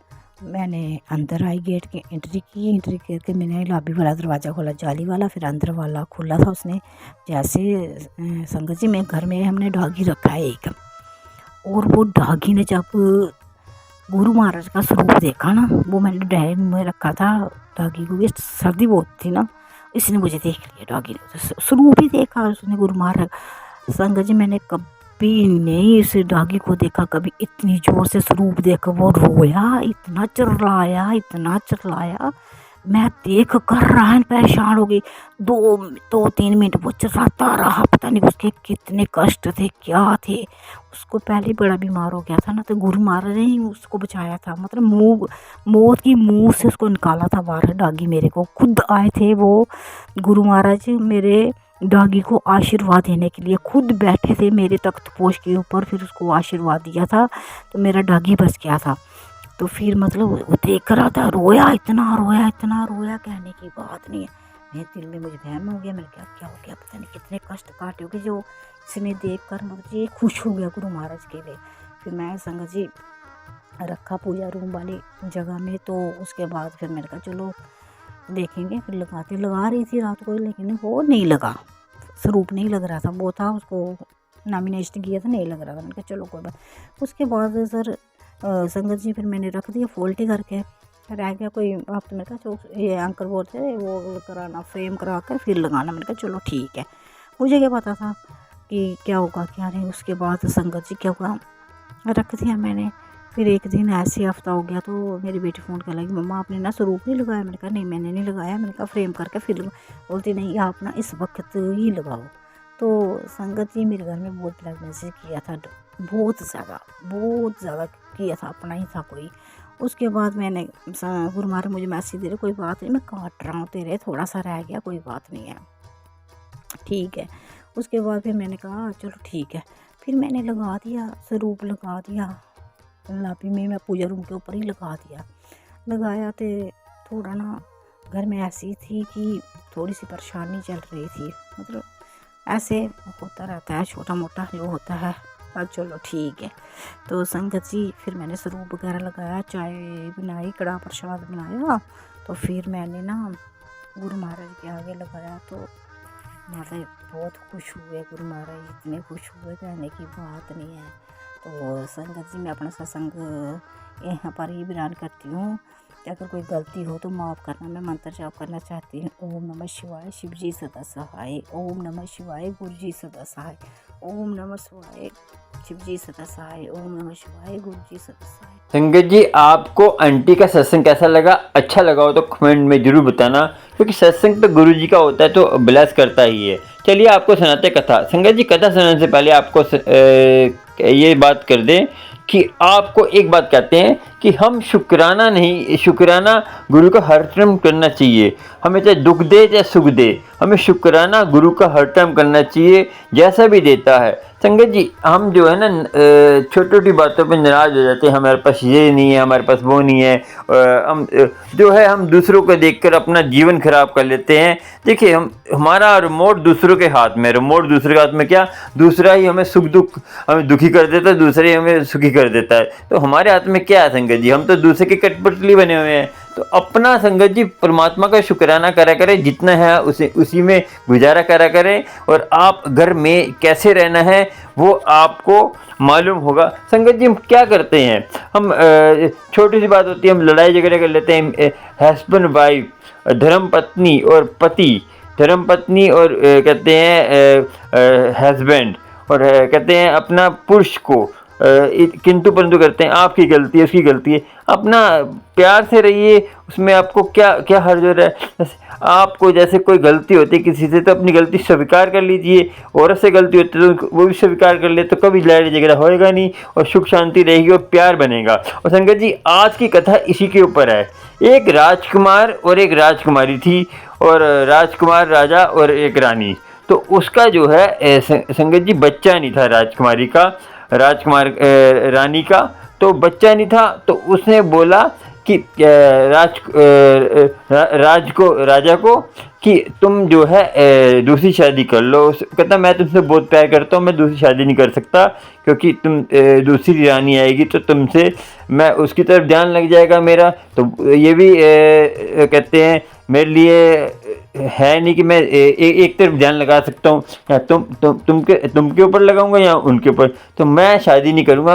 मैंने अंदर आई, गेट की एंट्री करके मैंने लॉबी वाला दरवाज़ा खोला, जाली वाला, फिर अंदर वाला खुला था उसने। जैसे संगत जी में घर में हमने डागी रखा है एक, और वो डागी ने जब गुरु महाराज का स्वरूप देखा ना, वो मैंने डायरी में रखा था डागी को, भी सर्दी बहुत थी ना, इसने मुझे देख लिया, डॉगी ने स्वरूप ही देखा उसने गुरु महाराज। संगत जी मैंने कभी नहीं इस डॉगी को देखा, कभी इतनी जोर से स्वरूप देखा, वो रोया, इतना चिल्लाया, मैं देख कर रहन परेशान हो गई। 2-3 मिनट वो चिल्लाता रहा, पता नहीं उसके कितने कष्ट थे, क्या थे। उसको पहले ही बड़ा बीमार हो गया था ना, तो गुरु महाराज ने ही उसको बचाया था। मतलब मौत की मुंह से उसको निकाला था बाहर। डागी मेरे को खुद आए थे वो गुरु महाराज मेरे डागी को आशीर्वाद देने के लिए, खुद बैठे थे मेरे तख्त पोश के ऊपर, फिर उसको आशीर्वाद दिया था तो मेरा डागी बच गया था। तो फिर मतलब वो देख रहा था, रोया, इतना रोया कहने की बात नहीं है। मेरे दिल में मुझे वहम हो गया, मैंने कहा क्या हो गया, पता नहीं कितने कष्ट काटे होंगे जो इसने देख कर मतलब ये खुश हो गया गुरु महाराज के लिए। फिर मैं संगत जी रखा पूजा रूम वाली जगह में। तो उसके बाद फिर मैंने कहा चलो देखेंगे, फिर लगा रही थी रात को, लेकिन वो नहीं लगा, स्वरूप नहीं लग रहा था। वो था उसको नॉमिनेशन किया था, नहीं लग रहा था। मैंने कहा चलो कोई बात। उसके बाद सर संगत जी फिर मैंने रख दिया फोल्टी करके, रह गया कोई हफ्ते। मैंने कहा ये अंकल बोलते थे वो कराना, फ्रेम करा कर फिर लगाना। मैंने कहा चलो ठीक है। मुझे क्या पता था कि क्या होगा क्या नहीं। उसके बाद संगत जी क्या हुआ, रख दिया मैंने। फिर एक दिन ऐसे हफ्ता हो गया तो मेरी बेटी फ़ोन कर लगी, मम्मा आपने ना स्वरूप नहीं लगाया। मैंने कहा नहीं मैंने नहीं लगाया। मैंने कहा फ्रेम करके फिर लगा। बोलती नहीं आप ना इस वक्त ही लगाओ। तो संगत जी मेरे घर में बहुत ब्लड मैसेज किया था, बहुत ज़्यादा किया था, अपना ही था कोई। उसके बाद मैंने गुरु महाराज मुझे मैसेज दे रहे, कोई बात नहीं, मैं काट रहा हूँ तेरे, थोड़ा सा रह गया, कोई बात नहीं है, ठीक है। उसके बाद फिर मैंने कहा चलो ठीक है। फिर मैंने लगा दिया, स्वरूप लगा दिया लापी में, मैं पूजा रूम के ऊपर ही लगा दिया। लगाया तो थोड़ा ना घर में ऐसी थी कि थोड़ी सी परेशानी चल रही थी, मतलब ऐसे होता रहता है छोटा मोटा जो होता है। अब चलो ठीक है। तो संगत जी फिर मैंने स्वरूप वगैरह लगाया, चाय बनाई, कड़ा प्रसाद बनाया। तो फिर मैंने ना गुरु महाराज के आगे लगाया। तो महाराज बहुत खुश हुए, गुरु महाराज इतने खुश हुए कहने की बात नहीं है। तो संगत जी मैं अपना सत्संग यहाँ पर ही बयान करती हूँ कि अगर कोई गलती हो तो माफ़ करना। मैं मंत्र जाप करना चाहती हूँ। ओम नमः शिवाय, शिव जी सदा सहाय। ओम नमः शिवाय, गुरु जी सदा सहाय। ओम नमः शिवाय, शिव जी सदा सहाय। ओम नमः शिवाय, गुरु जी सदा सहाय। संगत जी आपको आंटी का सत्संग कैसा लगा? अच्छा लगा हो तो कमेंट में जरूर बताना, क्योंकि सत्संग तो गुरु जी का होता है तो ब्लेस करता ही है। चलिए आपको सुनाते कथा। संगत जी कथा सुनाने से पहले आपको ये बात कर दें कि आपको एक बात कहते हैं कि हम शुक्राना गुरु का हर टाइम करना चाहिए। हमें चाहे दुख दे चाहे सुख दे, हमें शुक्राना गुरु का हर टाइम करना चाहिए, जैसा भी देता है। संगत जी हम जो है ना छोटी छोटी बातों पे नाराज़ हो जाते हैं, हमारे पास ये नहीं है, हमारे पास वो नहीं है। हम जो है हम दूसरों को देखकर अपना जीवन खराब कर लेते हैं। देखिए हमारा रिमोट दूसरों के हाथ में, रिमोट दूसरे के हाथ में क्या, दूसरा ही हमें हमें दुखी कर देता है, दूसरे ही हमें सुखी कर देता है। तो हमारे हाथ में क्या है संगत जी, हम तो दूसरे के कठपुतली बने हुए हैं। तो अपना संगत जी परमात्मा का शुक्राना करा करें, जितना है उसी में गुजारा करा करें। और आप घर में कैसे रहना है वो आपको मालूम होगा। संगत जी हम क्या करते हैं, हम छोटी सी बात होती है, हम लड़ाई झगड़े कर लेते हैं। हस्बैंड वाइफ, धर्म पत्नी और पति, धर्म पत्नी और कहते हैं हस्बैंड, और कहते हैं अपना पुरुष को किंतु परंतु करते हैं। आपकी गलती है, उसकी गलती है, अपना प्यार से रहिए, उसमें आपको क्या हर्ज हो रहा है। आपको जैसे कोई गलती होती है किसी से तो अपनी गलती स्वीकार कर लीजिए, औरत से गलती होती है तो वो भी स्वीकार कर ले, तो कभी लड़ाई झगड़ा होएगा नहीं और सुख शांति रहेगी और प्यार बनेगा। और संगत जी आज की कथा इसी के ऊपर है। एक राजकुमार और एक राजकुमारी थी, और राजकुमार राजा और एक रानी। तो उसका जो है संगत जी बच्चा नहीं था, राजकुमारी का, राजकुमार रानी का तो बच्चा नहीं था। तो उसने बोला कि राजा को कि तुम जो है दूसरी शादी कर लो। कहता मैं तुमसे बहुत प्यार करता हूँ, मैं दूसरी शादी नहीं कर सकता, क्योंकि तुम दूसरी रानी आएगी तो तुमसे मैं उसकी तरफ ध्यान लग जाएगा मेरा। तो ये भी कहते हैं मेरे लिए है नहीं कि मैं एक तरफ ध्यान लगा सकता हूँ, या तुमके ऊपर लगाऊंगा या उनके ऊपर। तो मैं शादी नहीं करूँगा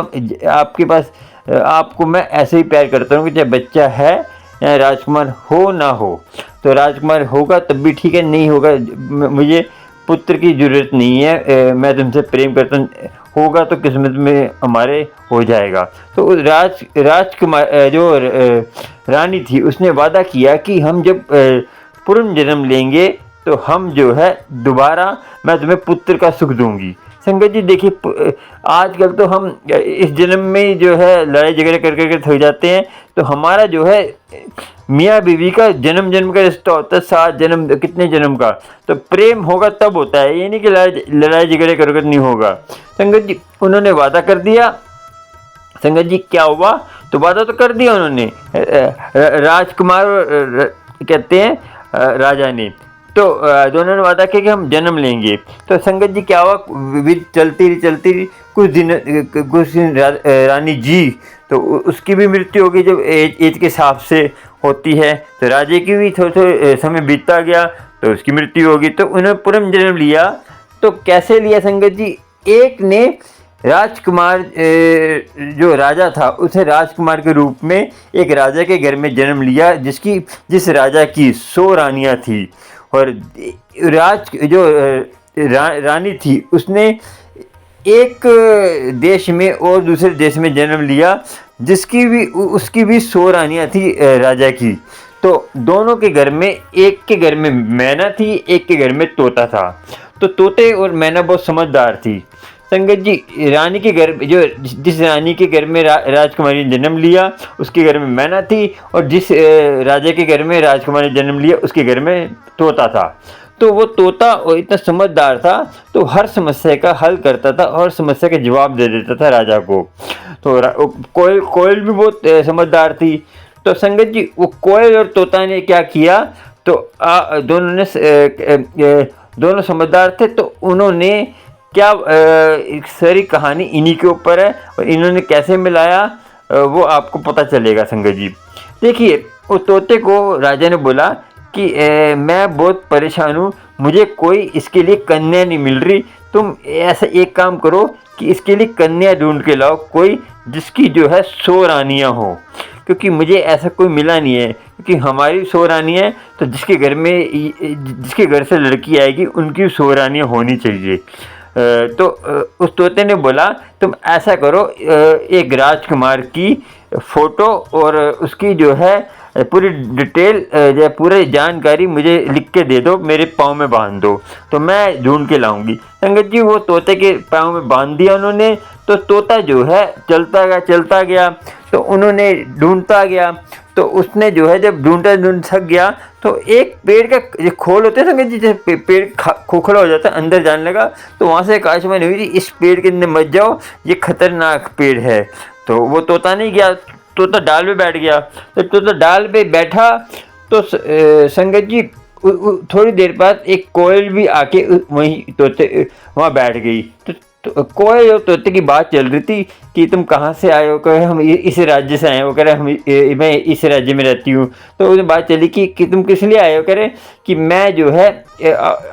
आपके पास, आपको मैं ऐसे ही प्यार करता हूँ कि चाहे बच्चा है या राजकुमार हो ना हो। तो राजकुमार होगा तब भी ठीक है, नहीं होगा मुझे पुत्र की ज़रूरत नहीं है, मैं तुमसे प्रेम करता हूँ। होगा तो किस्मत में हमारे हो जाएगा। तो राजकुमार जो रानी थी उसने वादा किया कि हम जब पुनः जन्म लेंगे तो हम जो है दोबारा मैं तुम्हें पुत्र का सुख दूंगी। संगत जी देखिए, आजकल तो हम इस जन्म में जो है लड़ाई झगड़े कर कर थक जाते हैं। तो हमारा जो है मियाँ बीवी का जन्म जन्म का रिश्ता होता है, 7 जन्म कितने जन्म का। तो प्रेम होगा तब होता है, ये नहीं कि लड़ाई झगड़े कर कर नहीं होगा। संगत जी उन्होंने वादा कर दिया। संगत जी क्या हुआ, तो वादा तो कर दिया उन्होंने, राजकुमार कहते हैं राजा ने। तो दोनों ने वादा किया कि हम जन्म लेंगे। तो संगत जी क्या हुआ, विधि चलती रही कुछ दिन रानी जी तो उसकी भी मृत्यु हो गई जब एज के हिसाब से होती है। तो राजे की भी थोड़ा समय बीतता गया तो उसकी मृत्यु होगी। तो उन्होंने पुनः जन्म लिया। तो कैसे लिया संगत जी, एक ने राजकुमार जो राजा था उसे राजकुमार के रूप में एक राजा के घर में जन्म लिया जिस राजा की 100 रानियां थी। और रानी थी उसने एक देश में और दूसरे देश में जन्म लिया उसकी भी 100 रानियां थी राजा की। तो दोनों के घर में, एक के घर में मैना थी, एक के घर में तोता था। तो तोते और मैना बहुत समझदार थी। संगत जी रानी के घर जिस रानी के घर में राजकुमारी ने जन्म लिया उसके घर में मैना थी, और जिस राजा के घर में राजकुमारी ने जन्म लिया उसके घर में तोता था। तो वो तोता इतना समझदार था तो हर समस्या का हल करता था और समस्या का जवाब दे देता था राजा को। तो कोयल भी बहुत समझदार थी। तो संगत जी वो कोयल और तोता ने क्या किया, तो दोनों समझदार थे। तो उन्होंने क्या सारी कहानी इन्हीं के ऊपर है और इन्होंने कैसे मिलाया वो आपको पता चलेगा। संगत जी देखिए, वो तोते को राजा ने बोला कि मैं बहुत परेशान हूँ, मुझे कोई इसके लिए कन्या नहीं मिल रही। तुम ऐसा एक काम करो कि इसके लिए कन्या ढूंढ के लाओ, कोई जिसकी जो है 100 रानियाँ हो, क्योंकि मुझे ऐसा कोई मिला नहीं है। क्योंकि हमारी 100 रानियाँ हैं तो जिसके घर से लड़की आएगी उनकी 100 रानियाँ होनी चाहिए। तो उस तोते ने बोला तुम ऐसा करो, एक राजकुमार की फ़ोटो और उसकी जो है पूरी डिटेल या पूरी जानकारी मुझे लिख के दे दो, मेरे पाँव में बांध दो, तो मैं ढूंढ के लाऊंगी। संगत जी वो तोते के पाँव में बांध दिया उन्होंने। तो तोता जो है चलता गया। तो उन्होंने ढूंढता गया। तो उसने जो है जब ढूंढ थक गया तो एक पेड़ का जो खोल होते हैं संगत जी, जैसे पेड़ खोखला हो जाता है, अंदर जाने लगा। तो वहाँ से एक आवाज़ हुई, इस पेड़ के अंदर मत जाओ, ये खतरनाक पेड़ है। तो वो तोता नहीं गया, तोता डाल पे बैठ गया। तो तोता डाल पे बैठा तो संगत जी थोड़ी देर बाद एक कोयल भी आके वहीं तोते वहाँ बैठ गई। तो कोयल और तोते की बात चल रही थी कि तुम कहाँ से आए हो, कहे हम इस राज्य से आए हो, कह रहे मैं इस राज्य में रहती हूँ। तो उस बात चली कि तुम किस लिए आए हो, कह रहे कि मैं जो है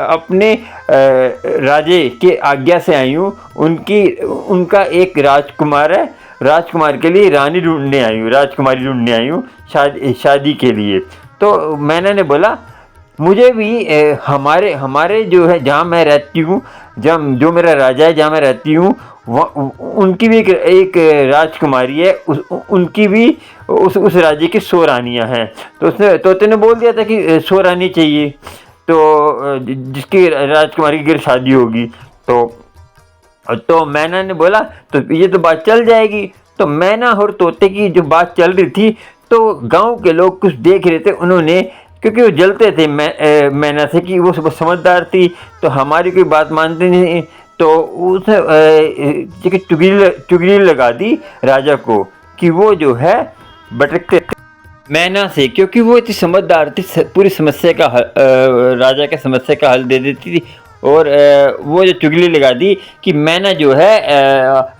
अपने राजे के आज्ञा से आई हूँ, उनका एक राजकुमार है, राजकुमार के लिए रानी ढूंढने आई हूँ, राजकुमारी ढूंढने आई हूँ शादी के लिए। तो मैंने ने बोला मुझे भी हमारे जो है जहाँ मैं रहती हूँ, जो मेरा राजा है जहाँ मैं रहती हूँ, उनकी भी एक राजकुमारी है, उनकी भी उस राज्य की 100 रानियाँ हैं। तो तोते ने बोल दिया था कि 100 रानी चाहिए, तो जिसकी राजकुमारी की शादी होगी। तो मैना ने बोला तो ये तो बात चल जाएगी। तो मैना और तोते की जो बात चल रही थी, तो गांव के लोग कुछ देख रहे थे, उन्होंने, क्योंकि वो जलते थे मैना से कि वो समझदार थी तो हमारी कोई बात मानती नहीं। तो उसने चुगली लगा दी राजा को कि वो जो है भटकते मैना से, क्योंकि वो इतनी समझदार थी, पूरी समस्या का राजा के समस्या का हल दे देती थी। और वो जो चुगली लगा दी कि मैना जो है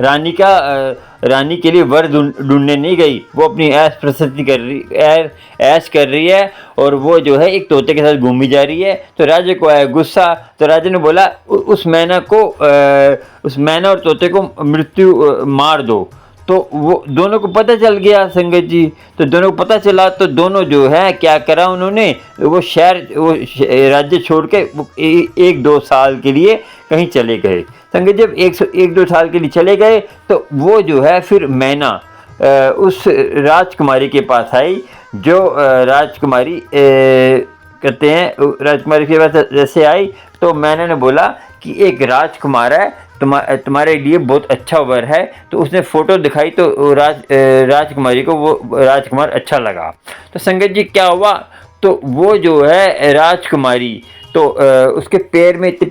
रानी के लिए वर ढूंढने नहीं गई, वो अपनी ऐश कर रही है और वो जो है एक तोते के साथ घूमी जा रही है। तो राजा को आया गुस्सा। तो राजा ने बोला उस मैना और तोते को मृत्यु मार दो। तो वो दोनों को पता चल गया संगत जी। तो दोनों को पता चला तो दोनों जो है क्या करा उन्होंने, वो राज्य छोड़ के 1-2 साल के लिए कहीं चले गए। संगत जब 1-2 साल के लिए चले गए तो वो जो है फिर मैना उस राजकुमारी के पास आई, जो राजकुमारी कहते हैं, राजकुमारी के पास जैसे आई तो मैना ने बोला कि एक राजकुमार है, तुम्हारे लिए बहुत अच्छा वर है। तो उसने फ़ोटो दिखाई तो राजकुमारी को वो राजकुमार अच्छा लगा। तो संगत जी क्या हुआ, तो वो जो है राजकुमारी तो उसके पैर में इतनी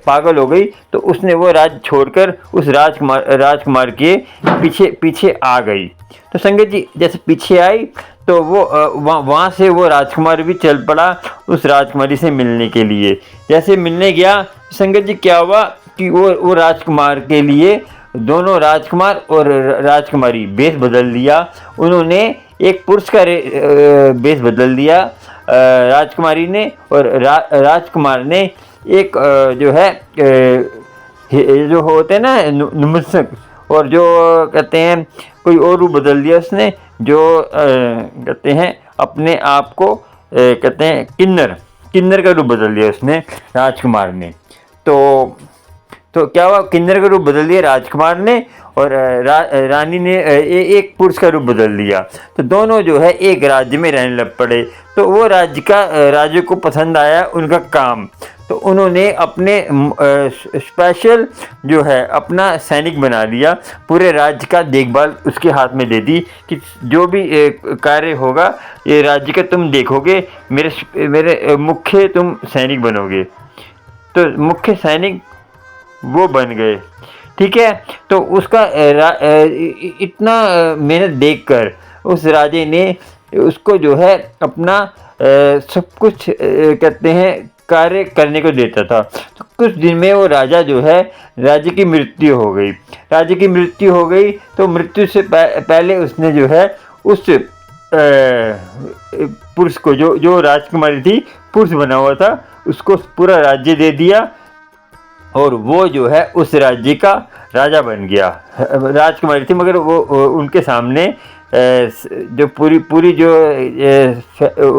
पागल हो गई, तो उसने वो राज छोड़कर उस राजकुमार के पीछे आ गई। तो संगत जी जैसे पीछे आई तो वो वहाँ से वो राजकुमार भी चल पड़ा उस राजकुमारी से मिलने के लिए। जैसे मिलने गया संगत जी क्या हुआ कि वो राजकुमार के लिए दोनों राजकुमार और राजकुमारी वेश बदल लिया। उन्होंने एक पुरुष का वेश बदल दिया राजकुमारी ने, और राजकुमार ने एक जो है जो होते हैं ना नपुंसक, और जो कहते हैं कोई और रूप बदल दिया उसने, जो कहते हैं अपने आप को कहते हैं किन्नर का रूप बदल दिया उसने राजकुमार ने। तो क्या हुआ, किन्नर का रूप बदल दिया राजकुमार ने, और रानी ने एक पुरुष का रूप बदल दिया। तो दोनों जो है एक राज्य में रहने लग पड़े। तो वो राज्य को पसंद आया उनका काम, तो उन्होंने अपने स्पेशल जो है अपना सैनिक बना लिया, पूरे राज्य का देखभाल उसके हाथ में दे दी कि जो भी कार्य होगा ये राज्य का तुम देखोगे, मेरे मुख्य तुम सैनिक बनोगे। तो मुख्य सैनिक वो बन गए, ठीक है। तो उसका इतना मेहनत देखकर उस राजे ने उसको जो है अपना सब कुछ कहते हैं कार्य करने को देता था। तो कुछ दिन में वो राजा जो है, राजा की मृत्यु हो गई। तो मृत्यु से पहले उसने जो है उस पुरुष को, जो राजकुमारी थी, पुरुष बना हुआ था, उसको पूरा राज्य दे दिया, और वो जो है उस राज्य का राजा बन गया। राजकुमारी थी मगर वो उनके सामने जो पूरी जो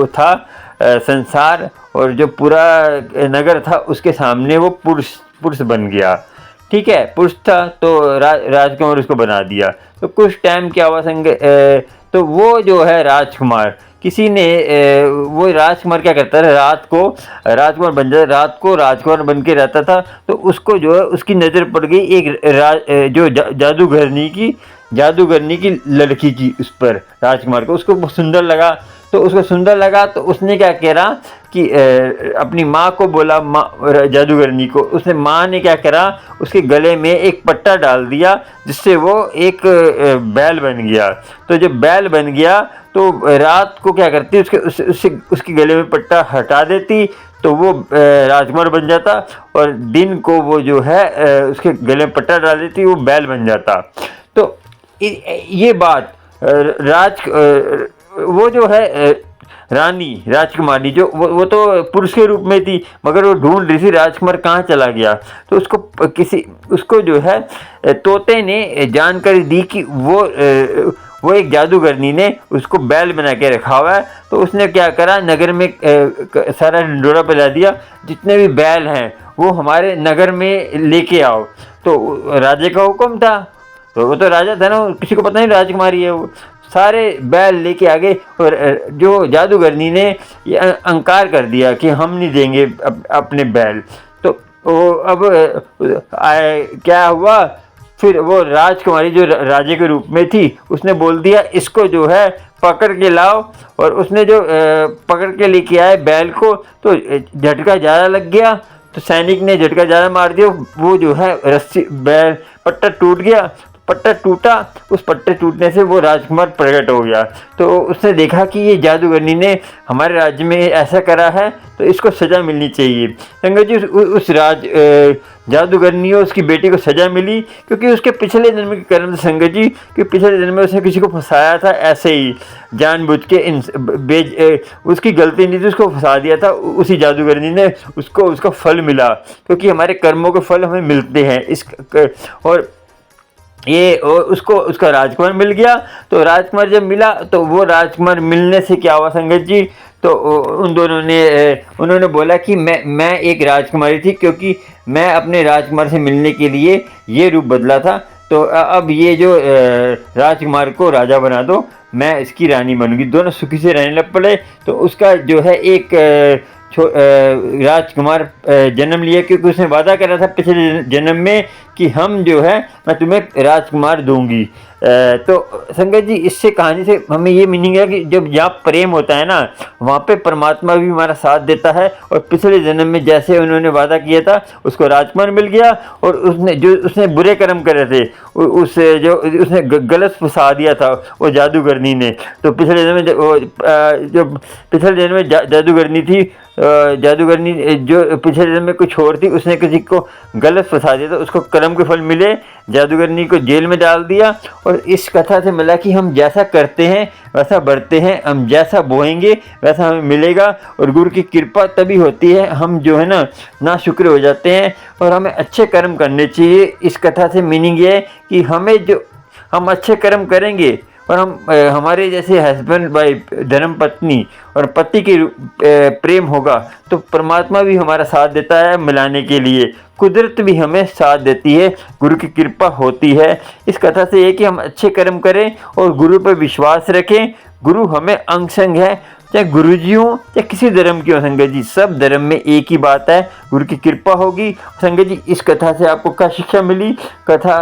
था संसार और जो पूरा नगर था उसके सामने वो पुरुष बन गया, ठीक है। पुरुष था तो राजकुमार उसको बना दिया। तो कुछ टाइम क्या हुआ तो वो जो है राजकुमार, किसी ने वो राजकुमार क्या करता है, रात को राजकुमार बन के रहता था। तो उसको जो है उसकी नज़र पड़ गई एक जो जादूगरनी की लड़की की, उस पर राजकुमार को उसको सुंदर लगा। तो उसने क्या करा कि अपनी माँ को बोला, जादूगरनी को, उसने माँ ने क्या करा, उसके गले में एक पट्टा डाल दिया जिससे वो एक बैल बन गया। तो जब बैल बन गया तो रात को क्या करती, उसके गले में पट्टा हटा देती तो वो राजकुमार बन जाता, और दिन को वो जो है उसके गले में पट्टा डाल देती, वो बैल बन जाता। तो ये बात वो जो है रानी राजकुमारी जो वो तो पुरुष के रूप में थी, मगर वो ढूंढ रही थी राजकुमार कहाँ चला गया। तो उसको जो है तोते ने जानकारी दी कि वो एक जादूगरनी ने उसको बैल बना के रखा हुआ है। तो उसने क्या करा, नगर में सारा ढिंडोरा फैला दिया, जितने भी बैल हैं वो हमारे नगर में लेके आओ। तो राजा का हुक्म था, तो वो तो राजा था ना, किसी को पता नहीं राजकुमारी है। वो सारे बैल लेके आ गए, और जो जादूगरनी ने ये अंकार कर दिया कि हम नहीं देंगे अपने बैल। तो वो अब क्या हुआ, फिर वो राजकुमारी जो राजे के रूप में थी उसने बोल दिया इसको जो है पकड़ के लाओ, और उसने जो पकड़ के लेके आए बैल को, तो झटका ज़्यादा लग गया। तो सैनिक ने झटका ज़्यादा मार दिया, वो जो है रस्सी बैल पट्टा टूट गया। पट्टा टूटा, उस पट्टे टूटने से वो राजकुमार प्रकट हो गया। तो उसने देखा कि ये जादूगरनी ने हमारे राज्य में ऐसा करा है, तो इसको सज़ा मिलनी चाहिए। संगत जी उस जादूगरनी और उसकी बेटी को सज़ा मिली, क्योंकि उसके पिछले जन्म के कर्म थे संगत जी, कि पिछले जन्म में उसने किसी को फंसाया था ऐसे ही जानबूझ के, उसकी गलती नहीं थी, उसको फंसा दिया था। उसी जादूगरनी ने उसका फल मिला, क्योंकि हमारे कर्मों के फल हमें मिलते हैं। और उसका राजकुमार मिल गया। तो राजकुमार जब मिला तो वो राजकुमार मिलने से क्या हुआ संगत जी, तो उन दोनों ने उन्होंने बोला कि मैं एक राजकुमारी थी, क्योंकि मैं अपने राजकुमार से मिलने के लिए ये रूप बदला था, तो अब ये जो राजकुमार को राजा बना दो, मैं इसकी रानी बनूंगी। दोनों सुखी से रहने लग पड़े। तो उसका जो है एक राजकुमार जन्म लिया, क्योंकि उसने वादा करा था पिछले जन्म में कि हम जो है मैं तुम्हें राजकुमार दूंगी। तो संगत जी, इससे कहानी से हमें ये मीनिंग है कि जब जहाँ प्रेम होता है ना, वहाँ पे परमात्मा भी हमारा साथ देता है। और पिछले जन्म में जैसे उन्होंने वादा किया था, उसको राजकुमार मिल गया, और उसने बुरे कर्म करे थे, उसने गलत फंसा दिया था वो जादूगरनी ने। तो पिछले जन्म में जो पिछले जन्म में जादूगरनी थी, जादूगरनी जो पिछले जन्म में कुछ और थी, उसने किसी को गलत फंसा दिया, तो उसको कर्म के फल मिले, जादूगरनी को जेल में डाल दिया। और इस कथा से मिला कि हम जैसा करते हैं वैसा बढ़ते हैं, हम जैसा बोएंगे वैसा हमें मिलेगा। और गुरु की कृपा तभी होती है, हम जो है ना शुक्र हो जाते हैं, और हमें अच्छे कर्म करने चाहिए। इस कथा से मीनिंग ये है कि हम अच्छे कर्म करेंगे, और हमारे जैसे हस्बैंड वाइफ, धर्म पत्नी और पति की प्रेम होगा, तो परमात्मा भी हमारा साथ देता है मिलाने के लिए, कुदरत भी हमें साथ देती है, गुरु की कृपा होती है। इस कथा से ये कि हम अच्छे कर्म करें और गुरु पर विश्वास रखें। गुरु हमें अंग संग है, चाहे गुरु जी हो चाहे किसी धर्म की हो। संगत जी, सब धर्म में एक ही बात है, गुरु की कृपा होगी। संगत जी, इस कथा से आपको क्या शिक्षा मिली, कथा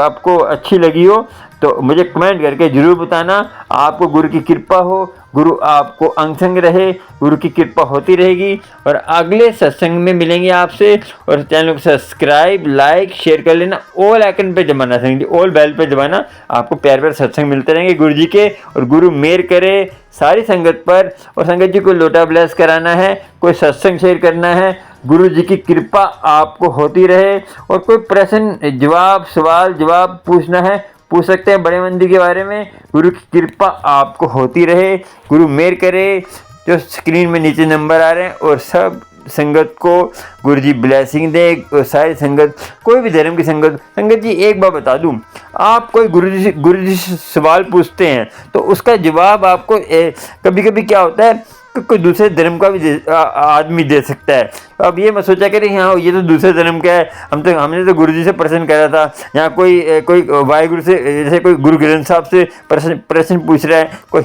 आपको अच्छी लगी हो तो मुझे कमेंट करके ज़रूर बताना। आपको गुरु की कृपा हो, गुरु आपको अंग संग रहे, गुरु की कृपा होती रहेगी। और अगले सत्संग में मिलेंगे आपसे। और चैनल को सब्सक्राइब, लाइक, शेयर कर लेना, ऑल आइकन पे दबाना, संगत जी ऑल बेल पे दबाना। आपको प्यार प्यार सत्संग मिलते रहेंगे गुरु जी के। और गुरु मेहर करे सारी संगत पर। और संगत जी को लोटा ब्लेस कराना है, कोई सत्संग शेयर करना है, गुरु जी की कृपा आपको होती रहे। और कोई प्रश्न जवाब, सवाल जवाब पूछना है, पूछ सकते हैं बड़े मंदिर के बारे में। गुरु की कृपा आपको होती रहे, गुरु मेहर करे। जो स्क्रीन में नीचे नंबर आ रहे हैं, और सब संगत को गुरु जी ब्लेसिंग दे। और सारी संगत, कोई भी धर्म की संगत जी, एक बात बता दूं, आप कोई गुरु जी से सवाल पूछते हैं तो उसका जवाब आपको कभी कभी क्या होता है, कोई दूसरे धर्म का भी आदमी दे सकता है। अब ये मत सोचा करें हाँ ये तो दूसरे धर्म का है, हमने तो गुरु जी से प्रश्न करा था। यहाँ कोई वाहिगुरु से, जैसे कोई गुरु ग्रंथ साहब से प्रश्न पूछ रहा है, कोई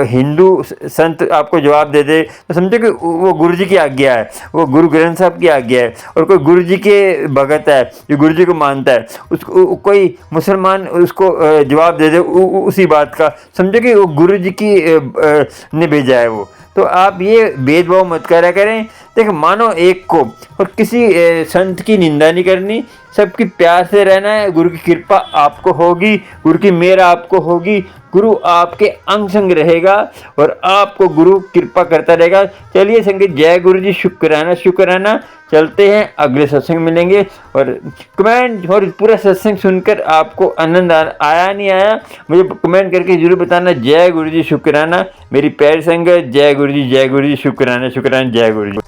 हिंदू संत आपको जवाब दे दे, तो समझो कि वो गुरु जी की आज्ञा है, वो गुरु ग्रंथ साहब की आज्ञा है। और कोई गुरु जी के भगत है जो गुरु जी को मानता है, उसको कोई मुसलमान उसको जवाब दे दे उसी बात का, समझो कि वो गुरु जी की ने भेजा है वो। तो आप ये भेदभाव मत करा करें। देखो, मानो एक को, और किसी संत की निंदा नहीं करनी, सबकी प्यार से रहना है। गुरु की कृपा आपको होगी, गुरु की मेहर आपको होगी, गुरु आपके अंग संग रहेगा और आपको गुरु कृपा करता रहेगा। चलिए संगत, जय गुरु जी, शुक्राना। चलते हैं, अगले सत्संग मिलेंगे। और कमेंट और पूरा सत्संग सुनकर आपको आनंद आया नहीं आया, मुझे कमेंट करके जरूर बताना। जय गुरु जी, शुक्राना। मेरी प्यारी संगत, जय गुरु जी, शुक्राना, जय गुरु जी।